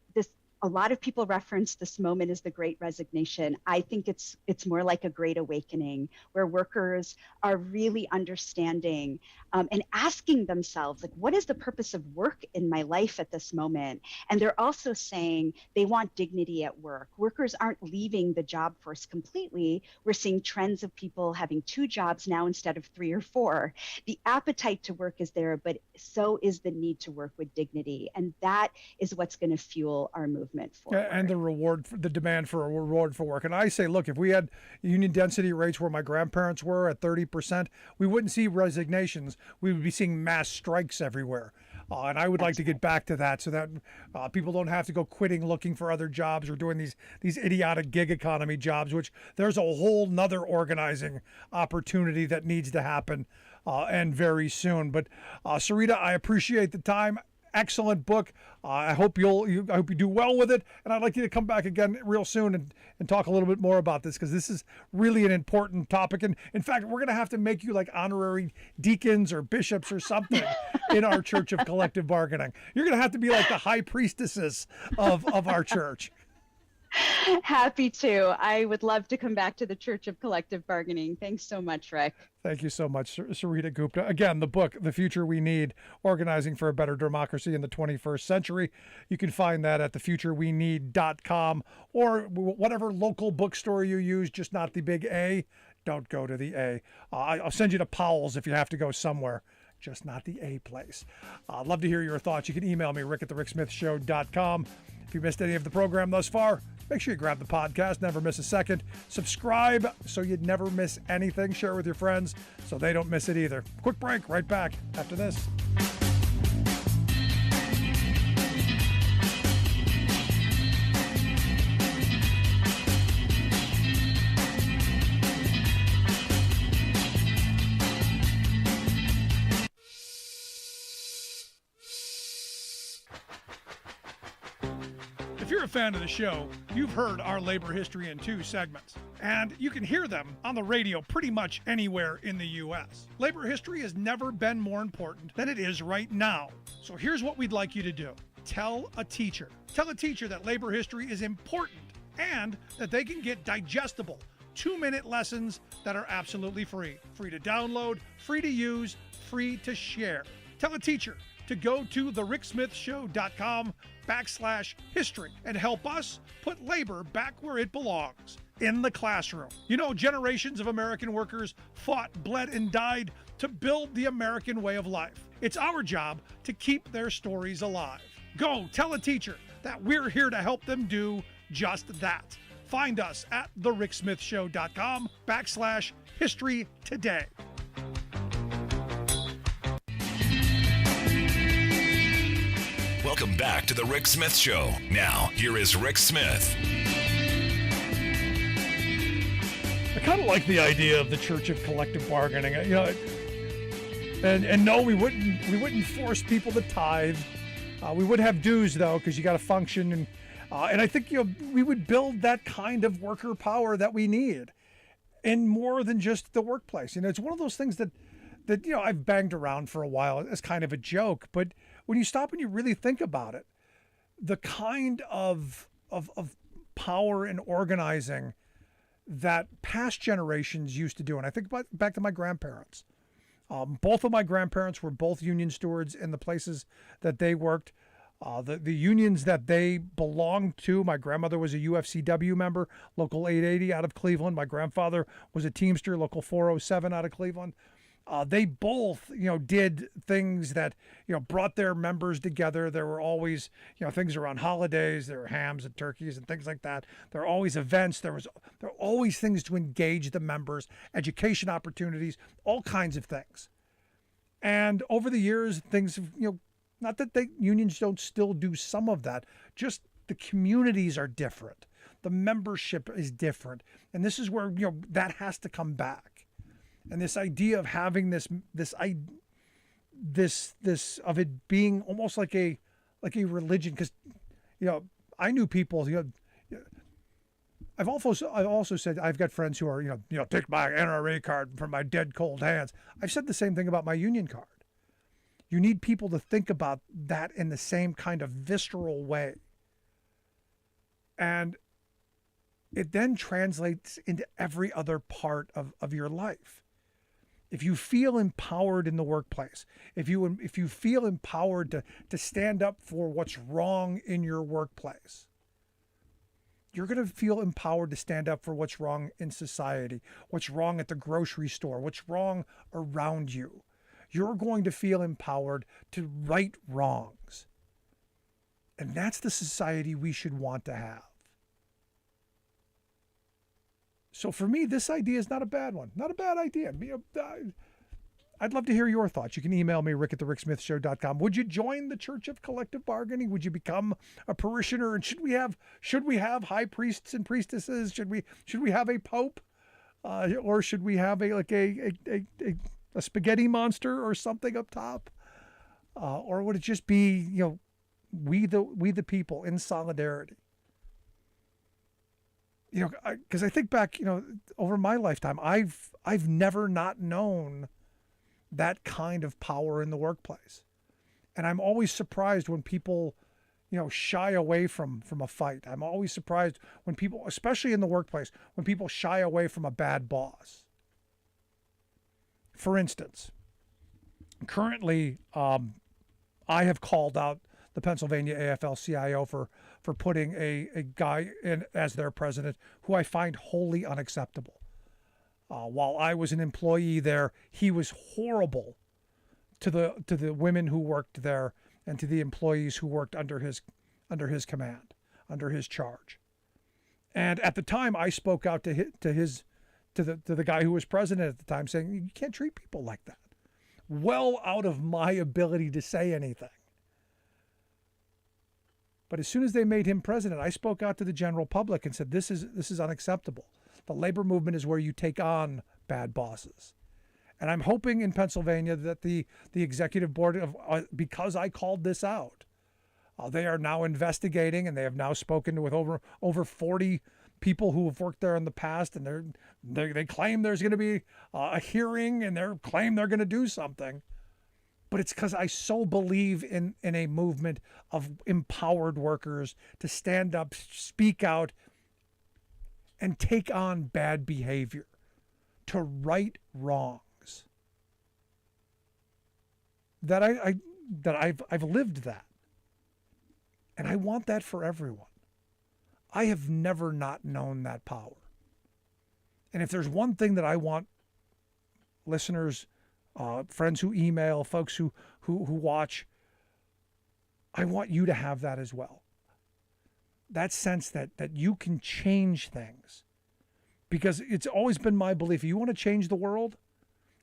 Speaker 10: a lot of people reference this moment as the Great Resignation. I think it's more like a Great Awakening, where workers are really understanding and asking themselves, like, what is the purpose of work in my life at this moment? And they're also saying they want dignity at work. Workers aren't leaving the job force completely. We're seeing trends of people having 2 jobs now instead of 3 or 4. The appetite to work is there, but so is the need to work with dignity. And that is what's going to fuel our movement forward.
Speaker 2: And the demand for a reward for work. And I say, look, if we had union density rates where my grandparents were at 30%, we wouldn't see resignations. We would be seeing mass strikes everywhere. And I would like to get back to that so that people don't have to go quitting, looking for other jobs or doing these idiotic gig economy jobs, which there's a whole nother organizing opportunity that needs to happen and very soon. But Sarita, I appreciate the time. Excellent book. I hope you do well with it, and I'd like you to come back again real soon and talk a little bit more about this, because this is really an important topic. And in fact, we're going to have to make you like honorary deacons or bishops or something in our Church of Collective Bargaining. You're going to have to be like the high priestesses of our church.
Speaker 10: Happy to. I would love to come back to the Church of Collective Bargaining. Thanks so much, Rick.
Speaker 2: Thank you so much, Sarita Gupta. Again, the book, The Future We Need, Organizing for a Better Democracy in the 21st Century. You can find that at thefutureweneed.com or whatever local bookstore you use, just not the big A. Don't go to the A. I'll send you to Powell's if you have to go somewhere. Just not the A place. I'd love to hear your thoughts. You can email me, rick@thericksmithshow.com. If you missed any of the program thus far, make sure you grab the podcast, never miss a second. Subscribe so you'd never miss anything. Share it with your friends so they don't miss it either. Quick break, right back after this. If you're a fan of the show, you've heard our labor history in 2 segments, and you can hear them on the radio pretty much anywhere in the U.S. Labor history has never been more important than it is right now. So here's what we'd like you to do. Tell a teacher. Tell a teacher that labor history is important and that they can get digestible 2-minute lessons that are absolutely free. Free to download, free to use, free to share. Tell a teacher to go to thericksmithshow.com/history and help us put labor back where it belongs, in the classroom. You know, generations of American workers fought, bled, and died to build the American way of life. It's our job to keep their stories alive. Go tell a teacher that we're here to help them do just that. Find us at thericksmithshow.com/history today.
Speaker 1: Welcome back to The Rick Smith Show. Now, here is Rick Smith.
Speaker 2: I kind of like the idea of the Church of Collective Bargaining. You know, and no, we wouldn't force people to tithe. We would have dues though, because you got to function, and I think we would build that kind of worker power that we need, in more than just the workplace. You know, it's one of those things that I've banged around for a while as kind of a joke, but when you stop and you really think about it, the kind of power and organizing that past generations used to do, and I think back to my grandparents. Both of my grandparents were both union stewards in the places that they worked. The unions that they belonged to, my grandmother was a UFCW member, Local 880 out of Cleveland. My grandfather was a Teamster, Local 407 out of Cleveland. They both, did things that, brought their members together. There were always, things around holidays. There were hams and turkeys and things like that. There were always events. There were always things to engage the members, education opportunities, all kinds of things. And over the years, things have, not that unions don't still do some of that, just the communities are different. the membership is different. And this is where, that has to come back. And this idea of having this of it being almost like a religion, because I knew people, I've also said I've got friends who are take my NRA card from my dead cold hands. I've said the same thing about my union card. You need people to think about that in the same kind of visceral way. And it then translates into every other part of your life. If you feel empowered in the workplace, if you feel empowered to stand up for what's wrong in your workplace, you're going to feel empowered to stand up for what's wrong in society, what's wrong at the grocery store, what's wrong around you. You're going to feel empowered to right wrongs. And that's the society we should want to have. So for me, this idea is not a bad one. Not a bad idea. I'd love to hear your thoughts. You can email me, rick@thericksmithshow.com. Would you join the Church of Collective Bargaining? Would you become a parishioner? And should we have high priests and priestesses? Should we have a pope? Or should we have a spaghetti monster or something up top? Or would it just be, we the people in solidarity? Because I think back, over my lifetime, I've never not known that kind of power in the workplace. And I'm always surprised when people, shy away from a fight. I'm always surprised when people, especially in the workplace, when people shy away from a bad boss. For instance, currently, I have called out the Pennsylvania AFL-CIO for putting a guy in as their president who I find wholly unacceptable. While I was an employee there, he was horrible to the women who worked there and to the employees who worked under his command, under his charge. And at the time, I spoke out to the guy who was president at the time, saying, you can't treat people like that. Well out of my ability to say anything. But as soon as they made him president, I spoke out to the general public and said, this is unacceptable. The labor movement is where you take on bad bosses. And I'm hoping in Pennsylvania that the executive board, because I called this out, they are now investigating, and they have now spoken with over 40 people who have worked there in the past, and they claim there's going to be a hearing, and they claim they're going to do something. But it's because I so believe in a movement of empowered workers to stand up, speak out, and take on bad behavior, to right wrongs. That I've lived that. And I want that for everyone. I have never not known that power. And if there's one thing that I want listeners, friends who email, folks who watch, I want you to have that as well. That sense that you can change things. Because it's always been my belief, if you want to change the world,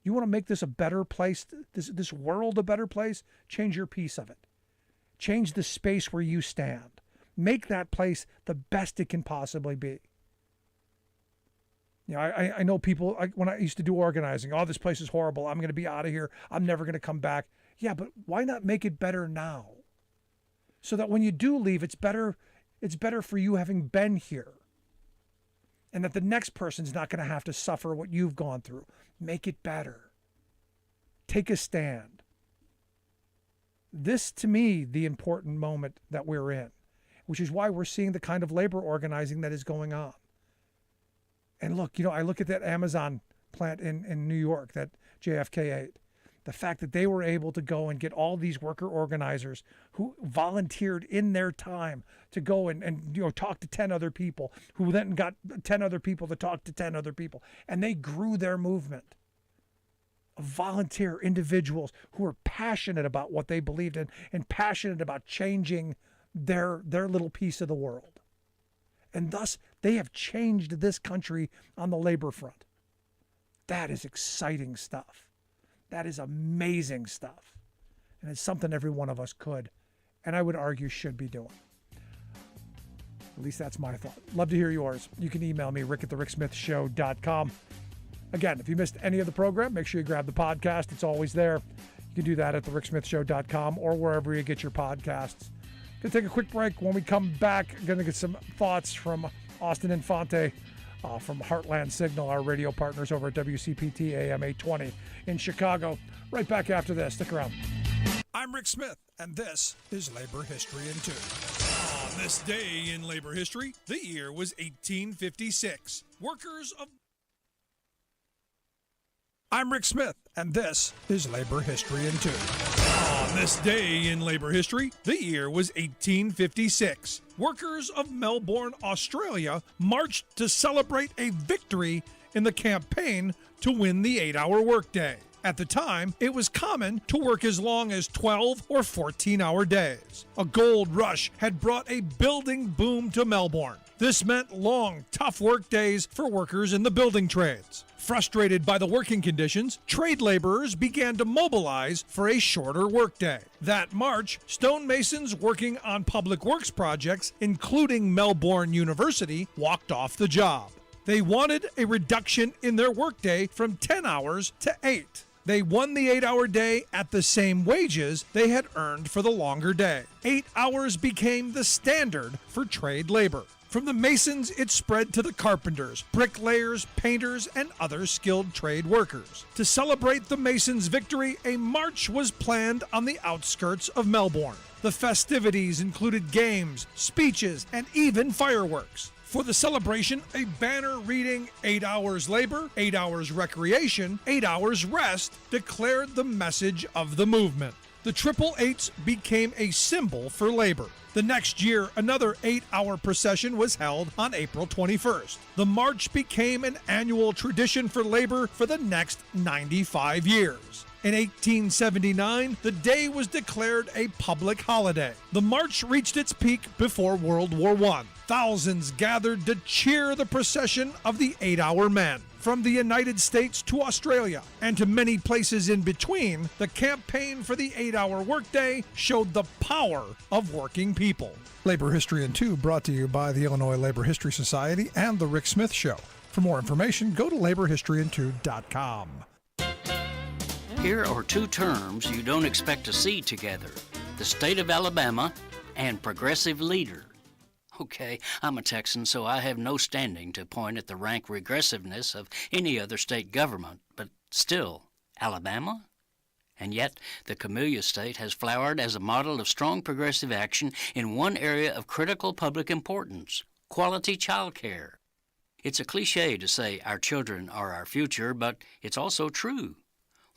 Speaker 2: you want to make this a better place, this world a better place, change your piece of it. Change the space where you stand. Make that place the best it can possibly be. I know people, when I used to do organizing, this place is horrible. I'm going to be out of here. I'm never going to come back. Yeah, but why not make it better now? So that when you do leave, it's better for you having been here. And that the next person's not going to have to suffer what you've gone through. Make it better. Take a stand. This, to me, the important moment that we're in, which is why we're seeing the kind of labor organizing that is going on. And look, I look at that Amazon plant in New York, that JFK 8. The fact that they were able to go and get all these worker organizers who volunteered in their time to go and talk to 10 other people, who then got 10 other people to talk to 10 other people. And they grew their movement of volunteer individuals who were passionate about what they believed in and passionate about changing their little piece of the world. And thus, they have changed this country on the labor front. That is exciting stuff. That is amazing stuff. And it's something every one of us could, and I would argue should be doing. At least that's my thought. Love to hear yours. You can email me, rick@thericksmithshow.com. Again, if you missed any of the program, make sure you grab the podcast. It's always there. You can do that at thericksmithshow.com or wherever you get your podcasts. Going to take a quick break. When we come back, going to get some thoughts from Austin Infante from Heartland Signal, our radio partners over at WCPT AM 820 in Chicago. Right back after this. Stick around. I'm Rick Smith, and this is Labor History in 2. On this day in labor history, the year was 1856. I'm Rick Smith, and this is Labor History in 2. On this day in labor history, the year was 1856. Workers of Melbourne, Australia, marched to celebrate a victory in the campaign to win the 8-hour workday. At the time, it was common to work as long as 12 or 14-hour days. A gold rush had brought a building boom to Melbourne. This meant long, tough work days for workers in the building trades. Frustrated by the working conditions, trade laborers began to mobilize for a shorter workday. That March, stonemasons working on public works projects, including Melbourne University, walked off the job. They wanted a reduction in their workday from 10 hours to 8. They won the 8-hour day at the same wages they had earned for the longer day. 8 hours became the standard for trade labor. From the masons, it spread to the carpenters, bricklayers, painters, and other skilled trade workers. To celebrate the masons' victory, a march was planned on the outskirts of Melbourne. The festivities included games, speeches, and even fireworks. For the celebration, a banner reading 8 hours labor, 8 hours recreation, 8 hours rest declared the message of the movement. The 888s became a symbol for labor. The next year, another 8-hour procession was held on April 21st. The march became an annual tradition for labor for the next 95 years. In 1879, the day was declared a public holiday. The march reached its peak before World War I. Thousands gathered to cheer the procession of the 8-hour men. From the United States to Australia and to many places in between, the campaign for the 8-hour workday showed the power of working people. Labor History in 2 brought to you by the Illinois Labor History Society and The Rick Smith Show. For more information, go to laborhistoryin2.com.
Speaker 4: Here are two terms you don't expect to see together: the state of Alabama and progressive leader. Okay, I'm a Texan, so I have no standing to point at the rank regressiveness of any other state government, but still, Alabama? And yet, the Camellia State has flowered as a model of strong progressive action in one area of critical public importance: quality child care. It's a cliche to say our children are our future, but it's also true.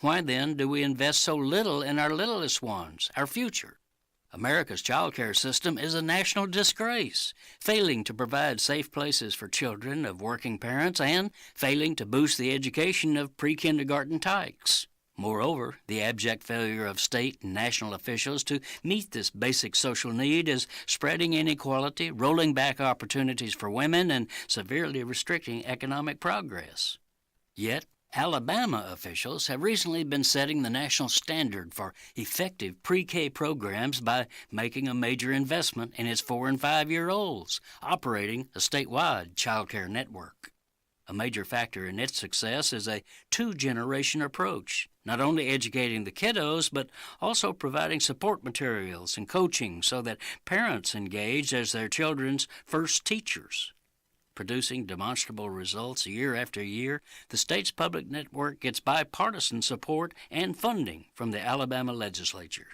Speaker 4: Why then do we invest so little in our littlest ones, our future? America's child care system is a national disgrace, failing to provide safe places for children of working parents and failing to boost the education of pre-kindergarten tykes. Moreover, the abject failure of state and national officials to meet this basic social need is spreading inequality, rolling back opportunities for women, and severely restricting economic progress. Yet, Alabama officials have recently been setting the national standard for effective pre-K programs by making a major investment in its 4- and 5-year-olds, operating a statewide child care network. A major factor in its success is a 2-generation approach, not only educating the kiddos, but also providing support materials and coaching so that parents engage as their children's first teachers. Producing demonstrable results year after year, the state's public network gets bipartisan support and funding from the Alabama legislature.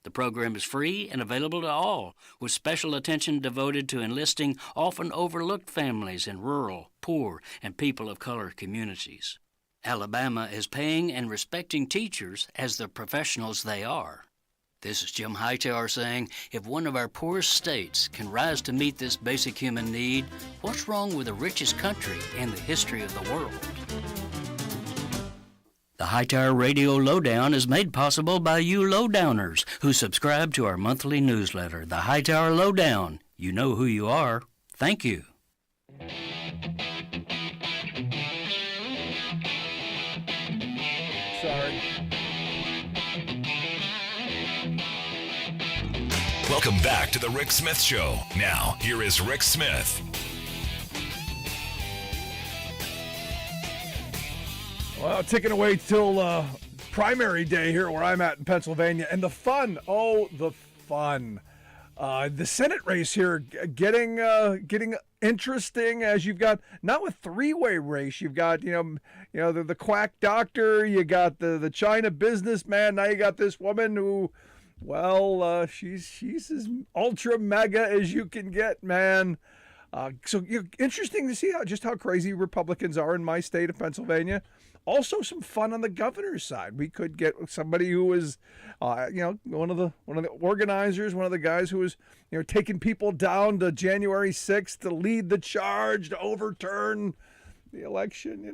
Speaker 4: The program is free and available to all, with special attention devoted to enlisting often overlooked families in rural, poor, and people of color communities. Alabama is paying and respecting teachers as the professionals they are. This is Jim Hightower saying, if one of our poorest states can rise to meet this basic human need, what's wrong with the richest country in the history of the world? The Hightower Radio Lowdown is made possible by you lowdowners who subscribe to our monthly newsletter, The Hightower Lowdown. You know who you are. Thank you.
Speaker 2: Sorry.
Speaker 1: Welcome back to the Rick Smith Show. Now, here is Rick Smith.
Speaker 2: Well, ticking away till primary day here where I'm at in Pennsylvania. And the fun, the fun. The Senate race here getting interesting as you've got, not with three-way race, you've got, the quack doctor, you got the China businessman, now you got this woman who, she's as ultra mega as you can get, man. So interesting to see how crazy Republicans are in my state of Pennsylvania. Also, some fun on the governor's side. We could get somebody who is, one of the organizers, one of the guys who was, taking people down to January 6th to lead the charge to overturn the election.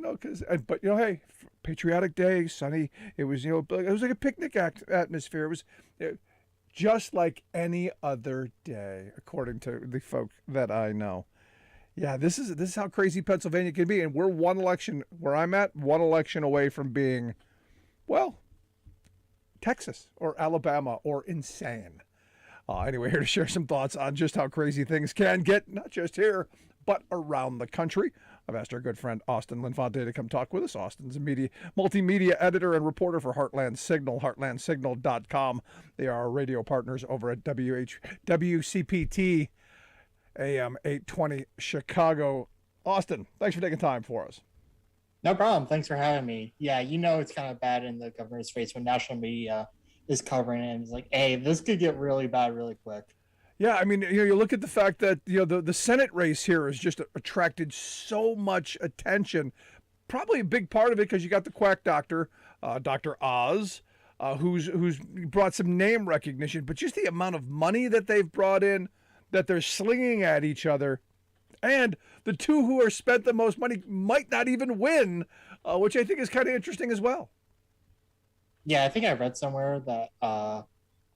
Speaker 2: But hey, patriotic day, sunny. It was, it was like a picnic atmosphere. It was just like any other day, according to the folk that I know. Yeah, this is how crazy Pennsylvania can be, and we're one election where I'm at, one election away from being, Texas or Alabama or insane. Anyway, here to share some thoughts on just how crazy things can get, not just here, but around the country. I've asked our good friend Austin Linfonte to come talk with us. Austin's a multimedia editor and reporter for Heartland Signal, heartlandsignal.com. They are our radio partners over at WCPT. AM 820 Chicago. Austin, thanks for taking time for us.
Speaker 11: No problem. Thanks for having me. Yeah, it's kind of bad in the governor's race when national media is covering it and it's like, hey, this could get really bad really quick.
Speaker 2: Yeah, I mean, you look at the fact that the Senate race here has just attracted so much attention. Probably a big part of it because you got the quack doctor, Dr. Oz, who's brought some name recognition, but just the amount of money that they've brought in, that they're slinging at each other, and the two who are spent the most money might not even win, which I think is kind of interesting as well.
Speaker 11: Yeah, I think I read somewhere that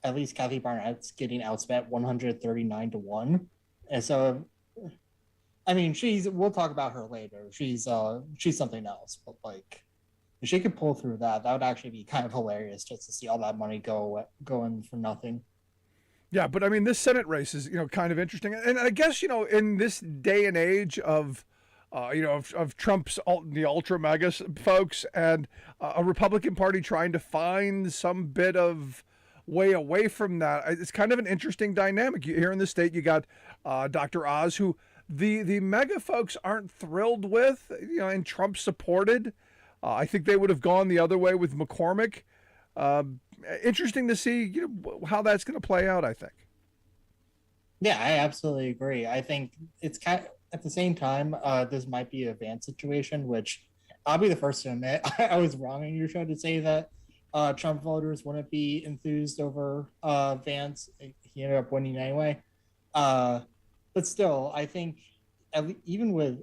Speaker 11: at least Kathy Barnett's getting outspent 139-1, and so, I mean, we'll talk about her later. She's something else, but if she could pull through that would actually be kind of hilarious just to see all that money going for nothing.
Speaker 2: Yeah, but I mean, this Senate race is, kind of interesting. And I guess, in this day and age of Trump's, the ultra mega folks and a Republican Party trying to find some bit of way away from that, it's kind of an interesting dynamic. Here in the state, you got Dr. Oz, who the mega folks aren't thrilled with, and Trump supported. I think they would have gone the other way with McCormick. Interesting to see how that's going to play out, I think.
Speaker 11: Yeah, I absolutely agree. I think it's kind of, at the same time, this might be a Vance situation, which I'll be the first to admit I was wrong on your show to say that Trump voters wouldn't be enthused over Vance. He ended up winning anyway. But still, I think even with,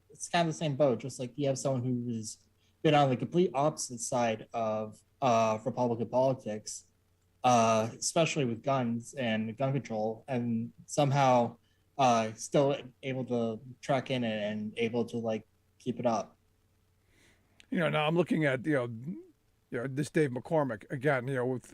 Speaker 11: it's kind of the same boat, just like you have someone who's been on the complete opposite side of Republican politics, especially with guns and gun control, and somehow still able to track in it and able to keep it up.
Speaker 2: Now I'm looking at this Dave McCormick again. With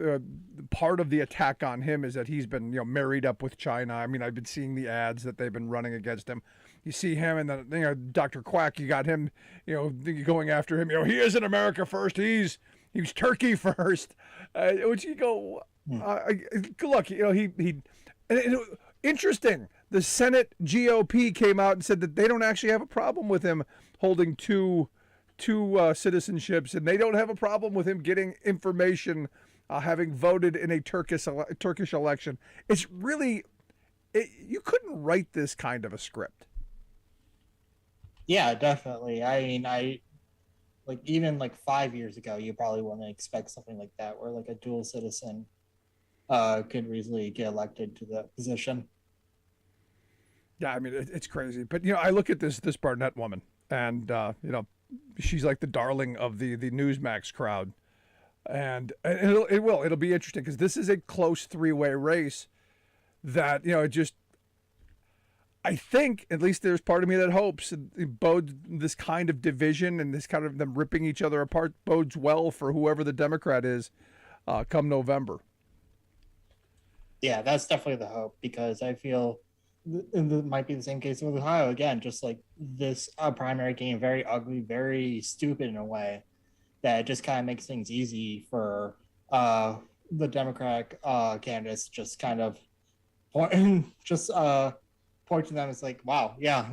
Speaker 2: part of the attack on him is that he's been married up with China. I mean, I've been seeing the ads that they've been running against him. You see him, and then Dr. Quack. You got him, going after him. He isn't America first. He's Turkey first. Which you go, look. Interesting. The Senate GOP came out and said that they don't actually have a problem with him holding two citizenships, and they don't have a problem with him getting information, having voted in a Turkish election. It's really, you couldn't write this kind of a script.
Speaker 11: Yeah, definitely. I mean, even 5 years ago, you probably wouldn't expect something like that, where a dual citizen could easily get elected to that position.
Speaker 2: Yeah, I mean, it's crazy. But, I look at this Barnett woman, and, she's like the darling of the Newsmax crowd. And it'll be interesting because this is a close three-way race that, I think, at least there's part of me that hopes it bodes this kind of division and this kind of them ripping each other apart bodes well for whoever the Democrat is come November.
Speaker 11: Yeah, that's definitely the hope, because I feel it might be the same case with Ohio again. Just like this primary game, very ugly, very stupid in a way that just kind of makes things easy for the Democratic candidates. Just kind of point, just point to them as like, wow, yeah,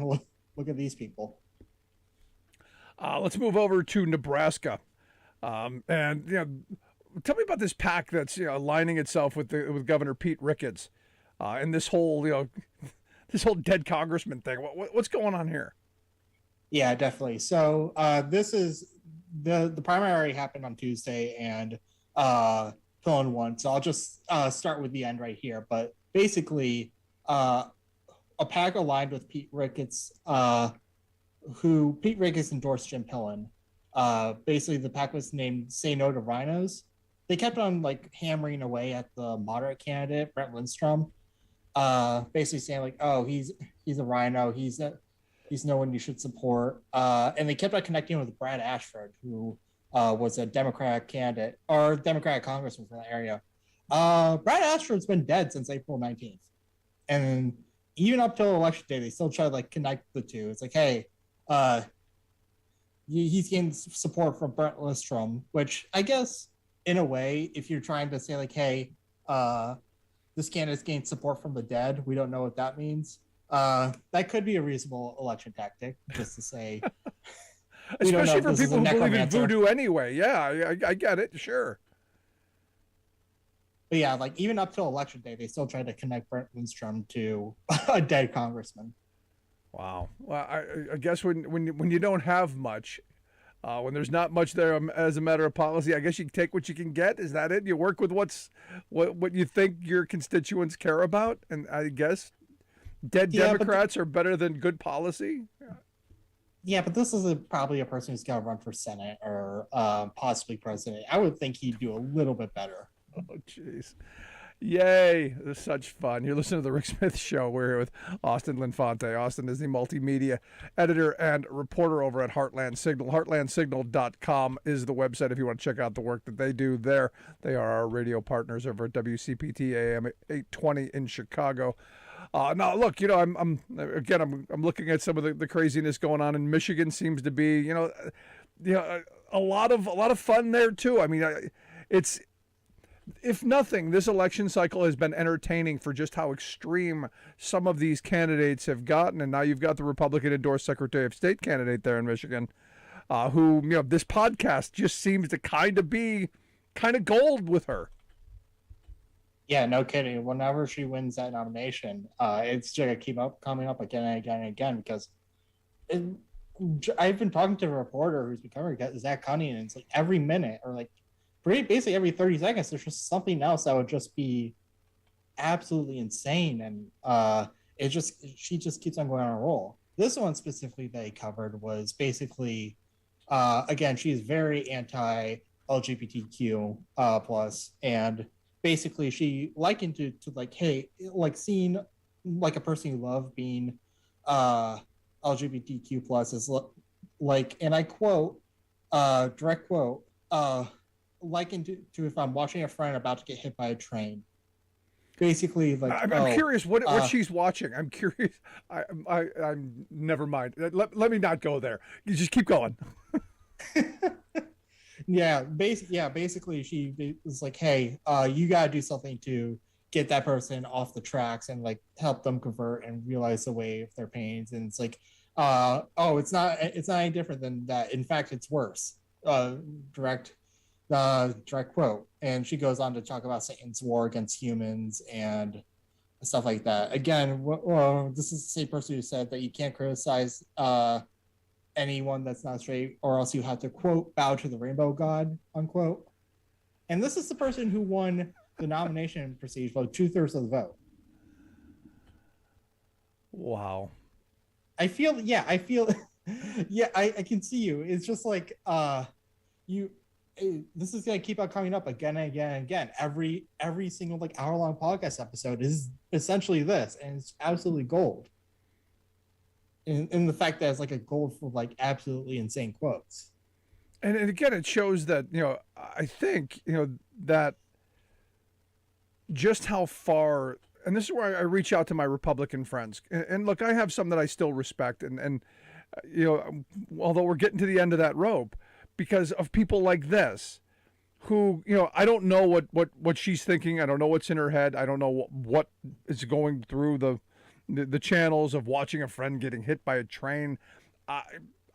Speaker 11: look at these people.
Speaker 2: Let's move over to Nebraska, and tell me about this pack that's aligning itself with Governor Pete Ricketts, and this whole this whole dead congressman thing. What's going on here?
Speaker 11: Yeah, definitely. So this is the primary happened on Tuesday, and Phil won. So I'll just start with the end right here. But basically, a pack aligned with Pete Ricketts, who Pete Ricketts endorsed Jim Pillen. Basically, the pack was named "Say No to Rhinos." They kept on like hammering away at the moderate candidate Brent Lindstrom, basically saying like, "Oh, he's a rhino. He's no one you should support." And they kept on connecting with Brad Ashford, who was a Democratic candidate or Democratic congressman from that area. Brad Ashford's been dead since April 19th, and even up till election day, they still try to like connect the two. It's like, hey, he's getting support from Brent Lindstrom, which I guess in a way, if you're trying to say like, hey, this candidate's gained support from the dead, we don't know what that means. That could be a reasonable election tactic, just to say.
Speaker 2: Especially for people who believe in voodoo anyway. Yeah, I get it, sure.
Speaker 11: But yeah, like even up till election day, they still try to connect Brent Lindstrom to a dead congressman.
Speaker 2: Wow. Well, I guess when you don't have much, when there's not much there as a matter of policy, I guess you take what you can get. Is that it? You work with what you think your constituents care about, and I guess dead Democrats are better than good policy.
Speaker 11: Yeah, but this is probably a person who's going to run for Senate or possibly president. I would think he'd do a little bit better.
Speaker 2: Oh, jeez. Yay. This is such fun. You're listening to The Rick Smith Show. We're here with Austin Linfante. Austin is the multimedia editor and reporter over at Heartland Signal. HeartlandSignal.com is the website if you want to check out the work that they do there. They are our radio partners over at WCPT AM 820 in Chicago. Now, look, I'm looking at some of the craziness going on in Michigan. Seems to be, a lot of fun there too. I mean, it's, if nothing, this election cycle has been entertaining for just how extreme some of these candidates have gotten. And now you've got the Republican endorsed Secretary of State candidate there in Michigan, who, this podcast just seems to kind of gold with her.
Speaker 11: Yeah, no kidding. Whenever she wins that nomination, it's just gonna keep coming up again and again and again, because I've been talking to a reporter who's becoming Zach Cunningham, and it's like every minute or like basically every 30 seconds, there's just something else that would just be absolutely insane. And she just keeps on going on a roll. This one specifically they covered was basically, again, she's very anti-LGBTQ plus, and basically she likened to like, hey, like seeing like a person you love being LGBTQ plus is like, and I quote, direct quote, likened to if I'm watching a friend about to get hit by a train. Basically, like
Speaker 2: I'm curious what she's watching. I'm curious. I'm never mind. Let me not go there. You just keep going.
Speaker 11: Basically, she was like, "Hey, you gotta do something to get that person off the tracks and like help them convert and realize the way of their pains." And it's like, it's not any different than that. In fact, it's worse. Direct quote. And she goes on to talk about Satan's war against humans and stuff like that. Again, this is the same person who said that you can't criticize anyone that's not straight, or else you have to, quote, bow to the rainbow god, unquote. And this is the person who won the nomination prestige by 2/3 of the vote.
Speaker 2: Wow.
Speaker 11: I feel yeah, I can see you. It's just like this is gonna keep on coming up again and again and again. Every single like hour-long podcast episode is essentially this, and it's absolutely gold. In the fact that it's like a gold for like absolutely insane quotes.
Speaker 2: And again, it shows that, I think, that just how far, and this is where I reach out to my Republican friends. And look, I have some that I still respect, and although we're getting to the end of that rope, because of people like this, who, I don't know what she's thinking. I don't know what's in her head. I don't know what is going through the channels of watching a friend getting hit by a train. I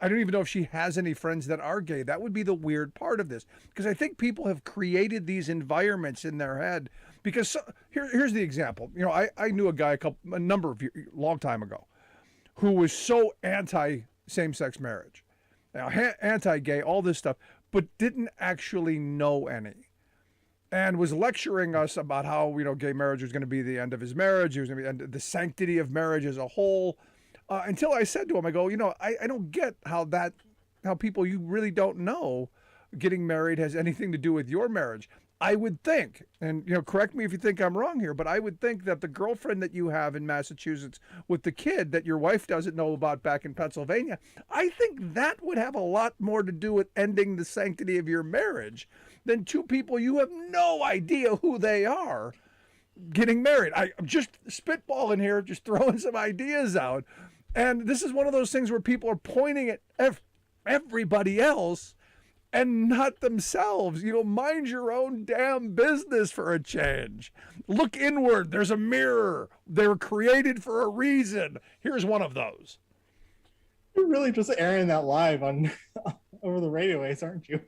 Speaker 2: don't even know if she has any friends that are gay. That would be the weird part of this, because I think people have created these environments in their head. Because here's the example. I knew a guy long time ago, who was so anti same-sex marriage, anti-gay, all this stuff, but didn't actually know any, and was lecturing us about how gay marriage was going to be the end of his marriage. It was going to be the sanctity of marriage as a whole. Until I said to him, I go, I don't get how people you really don't know getting married has anything to do with your marriage. I would think, and correct me if you think I'm wrong here, but I would think that the girlfriend that you have in Massachusetts with the kid that your wife doesn't know about back in Pennsylvania, I think that would have a lot more to do with ending the sanctity of your marriage than two people you have no idea who they are getting married. I'm just spitballing here, just throwing some ideas out. And this is one of those things where people are pointing at everybody else and not themselves. Mind your own damn business for a change. Look inward. There's a mirror. They're created for a reason. Here's one of those.
Speaker 11: You're really just airing that live on over the radio waves, aren't you?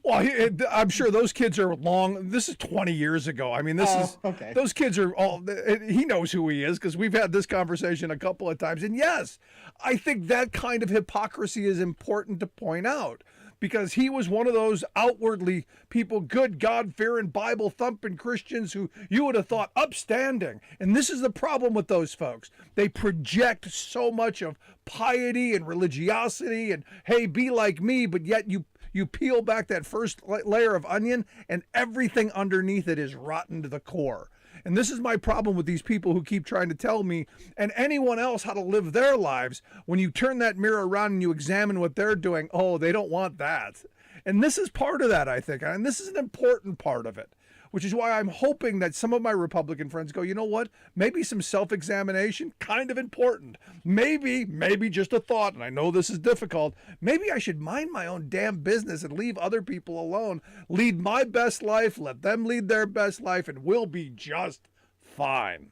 Speaker 2: Well, I'm sure those kids are long. This is 20 years ago. I mean,
Speaker 11: okay.
Speaker 2: Those kids are all, he knows who he is because we've had this conversation a couple of times. And yes, I think that kind of hypocrisy is important to point out, because he was one of those outwardly people, good God-fearing, Bible-thumping Christians who you would have thought upstanding. And this is the problem with those folks. They project so much of piety and religiosity and, hey, be like me, but yet you peel back that first layer of onion and everything underneath it is rotten to the core. And this is my problem with these people who keep trying to tell me and anyone else how to live their lives. When you turn that mirror around and you examine what they're doing, oh, they don't want that. And this is part of that, I think. And this is an important part of it, which is why I'm hoping that some of my Republican friends go, you know what? Maybe some self-examination, kind of important. Maybe just a thought, and I know this is difficult. Maybe I should mind my own damn business and leave other people alone, lead my best life, let them lead their best life, and we'll be just fine.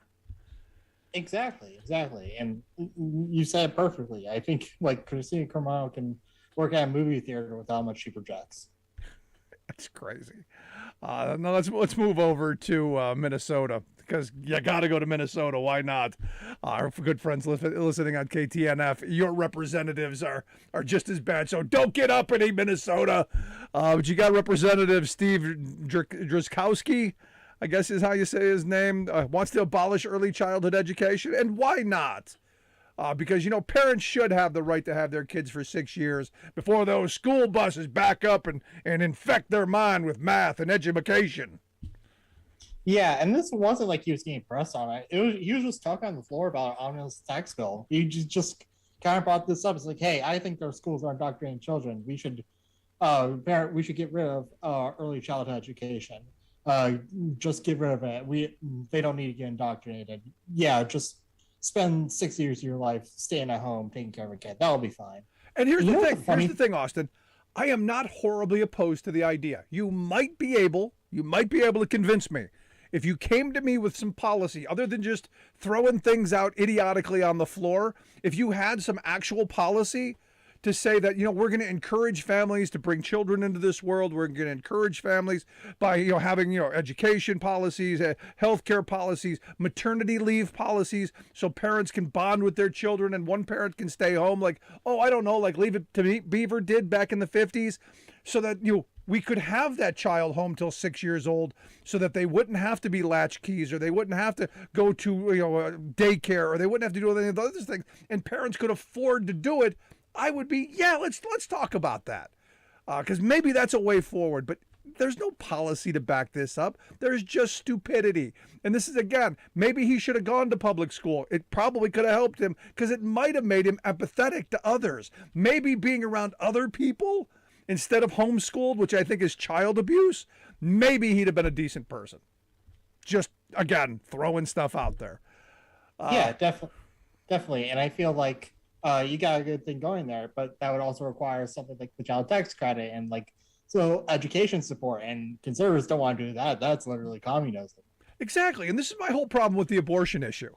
Speaker 11: Exactly. And you said it perfectly. I think Christina Carmano can work at a movie theater with how much she projects.
Speaker 2: That's crazy. Now let's move over to Minnesota, because you got to go to Minnesota. Why not? Our good friends listening on KTNF, your representatives are just as bad. So don't get uppity, Minnesota. But you got Representative Steve Drazkowski, I guess is how you say his name, wants to abolish early childhood education. And why not? Because, parents should have the right to have their kids for 6 years before those school buses back up and infect their mind with math and education.
Speaker 11: Yeah, and this wasn't like he was getting pressed on it. He was just talking on the floor about an omnibus tax bill. He just kind of brought this up. It's like, hey, I think our schools are indoctrinating children. We should get rid of early childhood education. Just get rid of it. They don't need to get indoctrinated. Yeah, just spend 6 years of your life staying at home taking care of a kid. That'll be fine.
Speaker 2: And here's the thing, Austin. I am not horribly opposed to the idea. You might be able to convince me if you came to me with some policy other than just throwing things out idiotically on the floor. If you had some actual policy to say that, we're going to encourage families to bring children into this world. We're going to encourage families by, having, education policies, healthcare policies, maternity leave policies, so parents can bond with their children and one parent can stay home, like Leave It to Me Beaver did back in the 50s, so that, we could have that child home till 6 years old so that they wouldn't have to be latchkeys, or they wouldn't have to go to, daycare, or they wouldn't have to do any of those things, and parents could afford to do it. I would be, let's talk about that, because maybe that's a way forward. But there's no policy to back this up. There's just stupidity. And this is, again, maybe he should have gone to public school. It probably could have helped him, because it might have made him empathetic to others. Maybe being around other people instead of homeschooled, which I think is child abuse, maybe he'd have been a decent person. Just again, throwing stuff out there.
Speaker 11: Yeah, definitely. And I feel like you got a good thing going there, but that would also require something like the child tax credit and like so education support. And conservatives don't want to do that. That's literally communism.
Speaker 2: Exactly. And this is my whole problem with the abortion issue.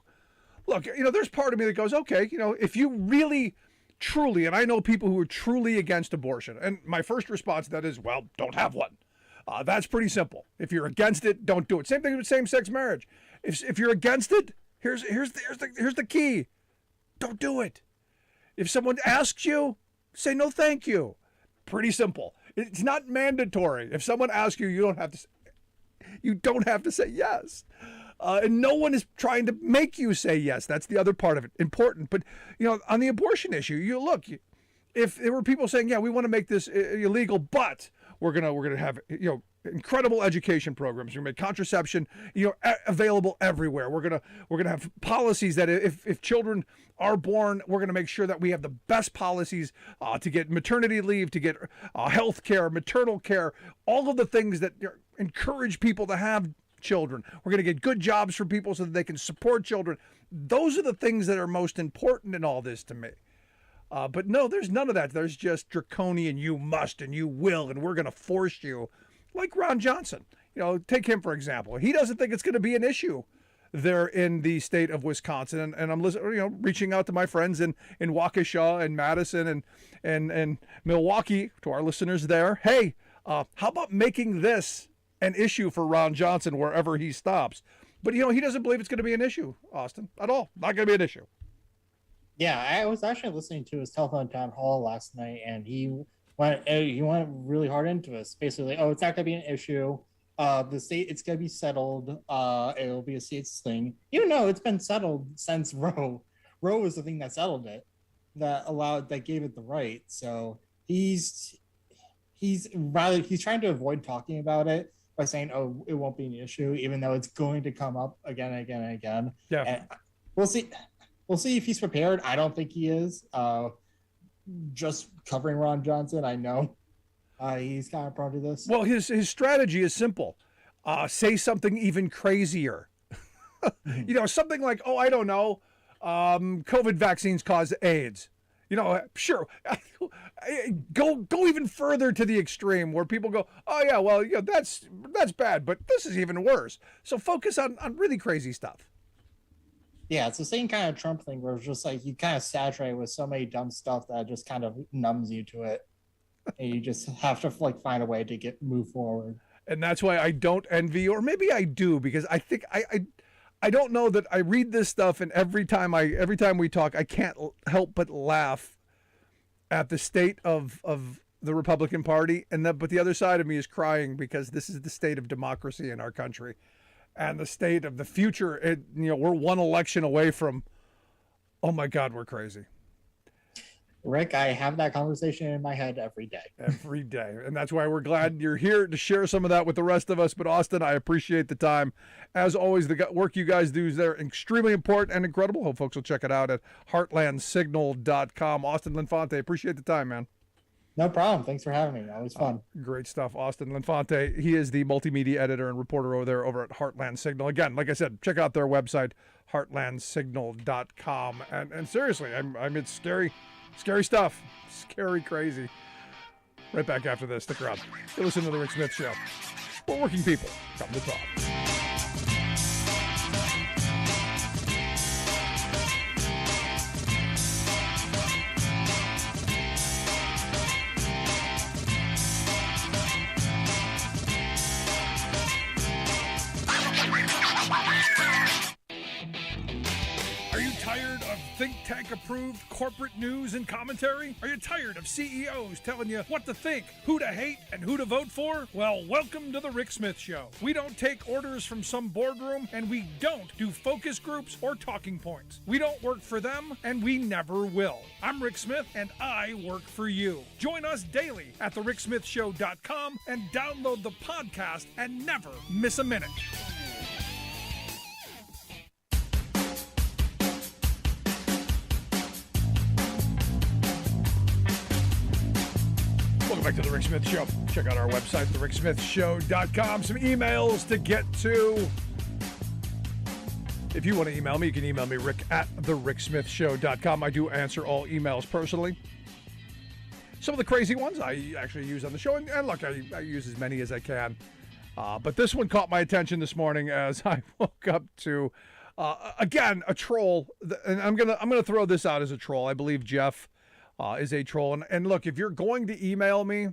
Speaker 2: Look, there's part of me that goes, okay, if you really, truly, and I know people who are truly against abortion, and my first response to that is, well, don't have one. That's pretty simple. If you're against it, don't do it. Same thing with same-sex marriage. If you're against it, here's the key. Don't do it. If someone asks you, say no, thank you. Pretty simple. It's not mandatory. If someone asks you, you don't have to say yes. And no one is trying to make you say yes. That's the other part of it. Important. But, on the abortion issue, if there were people saying, yeah, we want to make this illegal, but we're gonna have incredible education programs. We're gonna make contraception available everywhere. We're gonna have policies that if children are born, we're gonna make sure that we have the best policies to get maternity leave, to get health care, maternal care, all of the things that encourage people to have children. We're gonna get good jobs for people so that they can support children. Those are the things that are most important in all this to me. But no, there's none of that. There's just draconian, you must and you will, and we're going to force you. Like Ron Johnson. Take him, for example. He doesn't think it's going to be an issue there in the state of Wisconsin. And I'm listening, reaching out to my friends in Waukesha and Madison and Milwaukee, to our listeners there. Hey, how about making this an issue for Ron Johnson wherever he stops? But, he doesn't believe it's going to be an issue, Austin, at all. Not going to be an issue.
Speaker 11: Yeah, I was actually listening to his telephone town hall last night, and he went really hard into us. Basically, it's not going to be an issue. The state, it's going to be settled. It'll be a state's thing. Even though it's been settled since Roe. Roe was the thing that settled it, that gave it the right. So he's trying to avoid talking about it by saying, it won't be an issue, even though it's going to come up again and again and again.
Speaker 2: Yeah,
Speaker 11: and we'll see. We'll see if he's prepared. I don't think he is. Just covering Ron Johnson, I know he's kind of prone to this.
Speaker 2: Well, his strategy is simple. Say something even crazier. Something like, I don't know, COVID vaccines cause AIDS. Sure. Go even further to the extreme where people go, oh yeah, well, that's bad, but this is even worse. So focus on really crazy stuff.
Speaker 11: Yeah, it's the same kind of Trump thing where it's just like you kind of saturate with so many dumb stuff that just kind of numbs you to it. And you just have to find a way to move forward.
Speaker 2: And that's why I don't envy, or maybe I do, because I think I don't know that I read this stuff, and every time we talk, I can't help but laugh at the state of the Republican Party, but the other side of me is crying because this is the state of democracy in our country. And the state of the future, we're one election away from, oh my God, we're crazy.
Speaker 11: Rick, I have that conversation in my head every day.
Speaker 2: Every day. And that's why we're glad you're here to share some of that with the rest of us. But Austin, I appreciate the time. As always, the work you guys do is there extremely important and incredible. Hope folks will check it out at heartlandsignal.com. Austin Linfante, appreciate the time, man.
Speaker 11: No problem. Thanks for having me. Always fun.
Speaker 2: Great stuff. Austin Linfante. He is the multimedia editor and reporter over at Heartland Signal. Again, like I said, check out their website, heartlandsignal.com. And seriously, it's scary stuff. Scary, crazy. Right back after this. Stick around. You're listening to The Rick Smith Show. We're working people. Come to talk. Think tank approved corporate news and commentary? Are you tired of CEOs telling you what to think, who to hate, and who to vote for? Well, welcome to the Rick Smith Show. We don't take orders from some boardroom, and we don't do focus groups or talking points. We don't work for them, and we never will. I'm Rick Smith, and I work for you. Join us daily at thericksmithshow.com and download the podcast and never miss a minute. Welcome back to The Rick Smith Show. Check out our website, thericksmithshow.com. Some emails to get to. If you want to email me, you can email me, rick@thericksmithshow.com. I do answer all emails personally. Some of the crazy ones I actually use on the show, and look, I use as many as I can. But this one caught my attention this morning as I woke up to, again, a troll. And I'm gonna throw this out as a troll. I believe Jeff is a troll. And look, if you're going to email me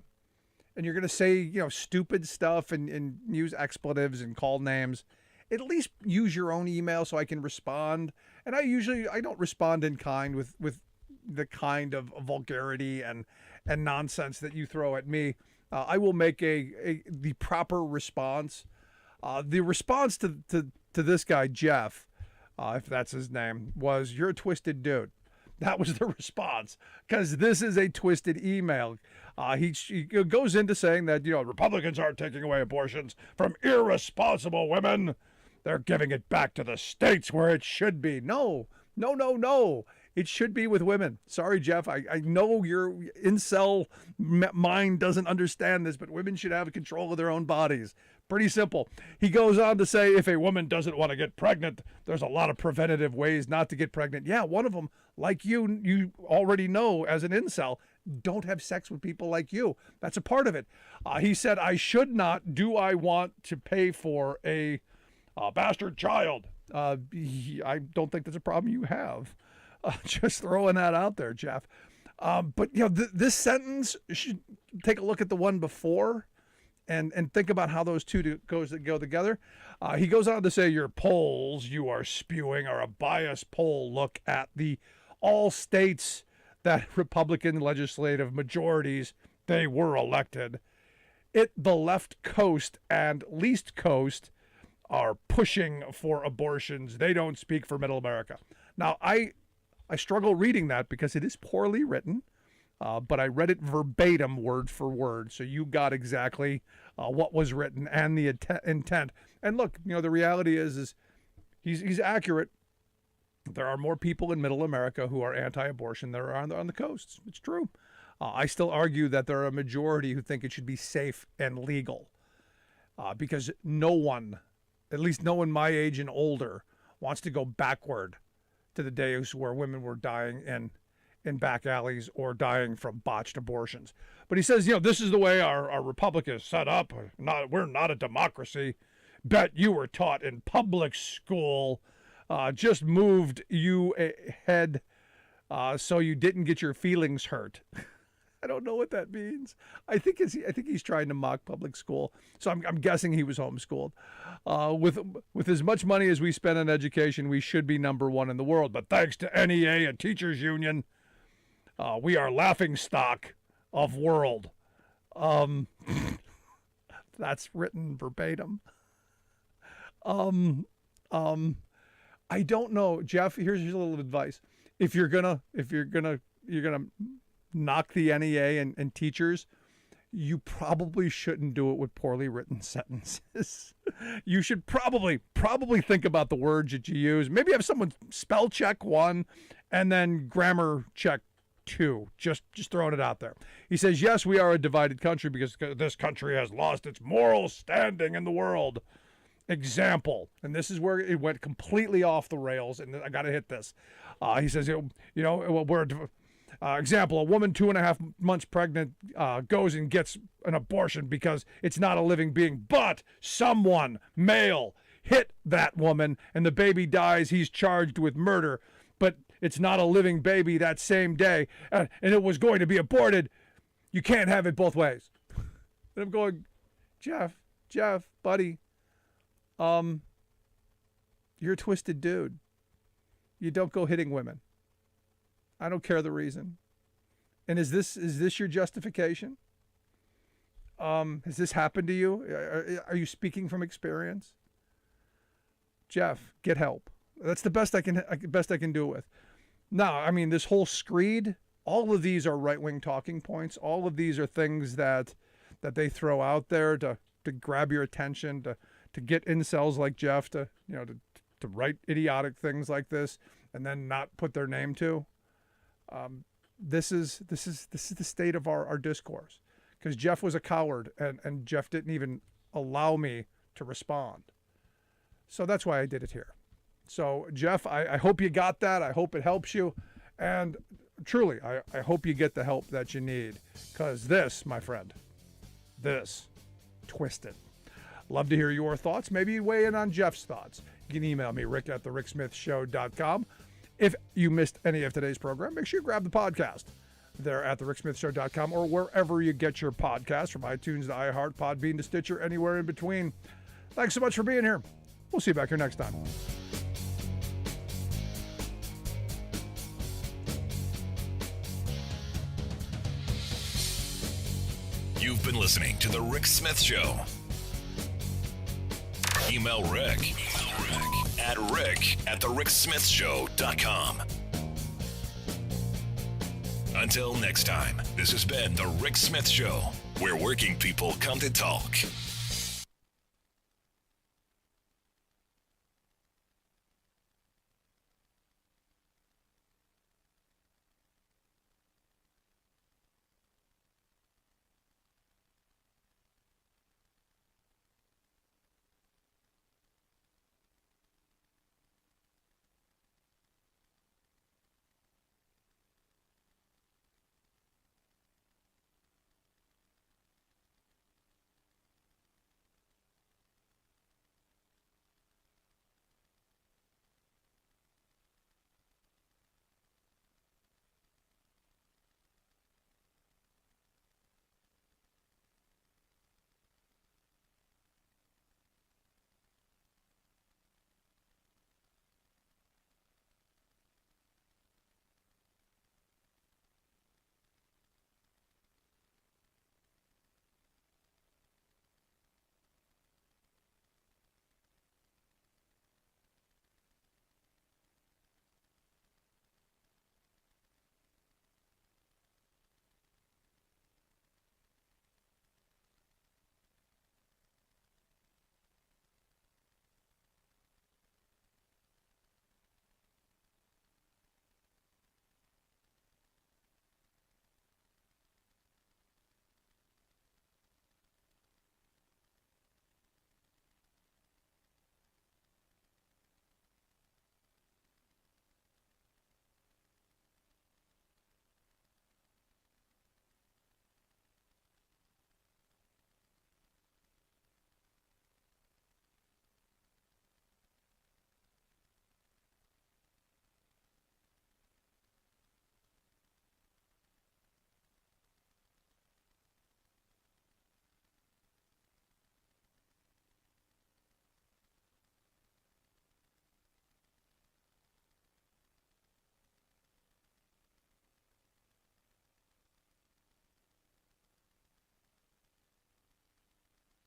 Speaker 2: and you're going to say, stupid stuff and use expletives and call names, at least use your own email so I can respond. And I don't respond in kind with the kind of vulgarity and nonsense that you throw at me. I will make the proper response. The response to this guy, Jeff, if that's his name, was, "You're a twisted dude." That was the response, because this is a twisted email. He goes into saying that, Republicans aren't taking away abortions from irresponsible women. They're giving it back to the states where it should be. No. It should be with women. Sorry, Jeff. I know your incel mind doesn't understand this, but women should have control of their own bodies. Pretty simple. He goes on to say, if a woman doesn't want to get pregnant, there's a lot of preventative ways not to get pregnant. Yeah, one of them, like you already know as an incel, don't have sex with people like you. That's a part of it. He said, I want to pay for a bastard child. I don't think that's a problem you have. Just throwing that out there, Jeff. But this sentence, should take a look at the one before and think about how those two go together. He goes on to say, your polls you are spewing are a biased poll. Look at all states that Republican legislative majorities, they were elected. The left coast and least coast are pushing for abortions. They don't speak for middle America. Now, I struggle reading that because it is poorly written, but I read it verbatim, word for word. So you got exactly what was written and the intent. And look, the reality is he's accurate. There are more people in middle America who are anti-abortion than there are on the coasts. It's true. I still argue that there are a majority who think it should be safe and legal, because no one, at least no one my age and older, wants to go backward to the days where women were dying in back alleys or dying from botched abortions. But he says, this is the way our republic is set up. We're not a democracy. Bet you were taught in public school. Just moved you ahead so you didn't get your feelings hurt. I don't know what that means. I think he's trying to mock public school. So I'm guessing he was homeschooled. With as much money as we spend on education, we should be number one in the world. But thanks to NEA and teachers union, we are laughing stock of world. That's written verbatim. I don't know, Jeff. Here's a little advice. If you're gonna knock the NEA and teachers, you probably shouldn't do it with poorly written sentences. You should probably think about the words that you use. Maybe have someone spell check one and then grammar check two. Just throwing it out there. He says, yes, we are a divided country because this country has lost its moral standing in the world. Example, and this is where it went completely off the rails, and I got to hit this. He says, example, a woman 2.5 months pregnant goes and gets an abortion because it's not a living being, but someone, male, hit that woman and the baby dies. He's charged with murder, but it's not a living baby that same day, and it was going to be aborted. You can't have it both ways. And I'm going, Jeff, buddy, you're a twisted dude. You don't go hitting women. I don't care the reason. And is this your justification? Has this happened to you? Are you speaking from experience? Jeff, get help. That's the best I can do it with. Now, I mean, this whole screed, all of these are right-wing talking points. All of these are things that they throw out there to grab your attention, to get incels like Jeff to write idiotic things like this and then not put their name to. This is the state of our discourse, because Jeff was a coward and Jeff didn't even allow me to respond. So that's why I did it here. So, Jeff, I hope you got that. I hope it helps you. And truly, I hope you get the help that you need. Because this, my friend, this, twisted. Love to hear your thoughts. Maybe you weigh in on Jeff's thoughts. You can email me, rick@thericksmithshow.com. If you missed any of today's program, make sure you grab the podcast there at thericksmithshow.com or wherever you get your podcasts, from iTunes to iHeart, Podbean to Stitcher, anywhere in between. Thanks so much for being here. We'll see you back here next time.
Speaker 1: You've been listening to The Rick Smith Show. Email Rick at rick@thericksmithshow.com. Until next time, this has been The Rick Smith Show, where working people come to talk.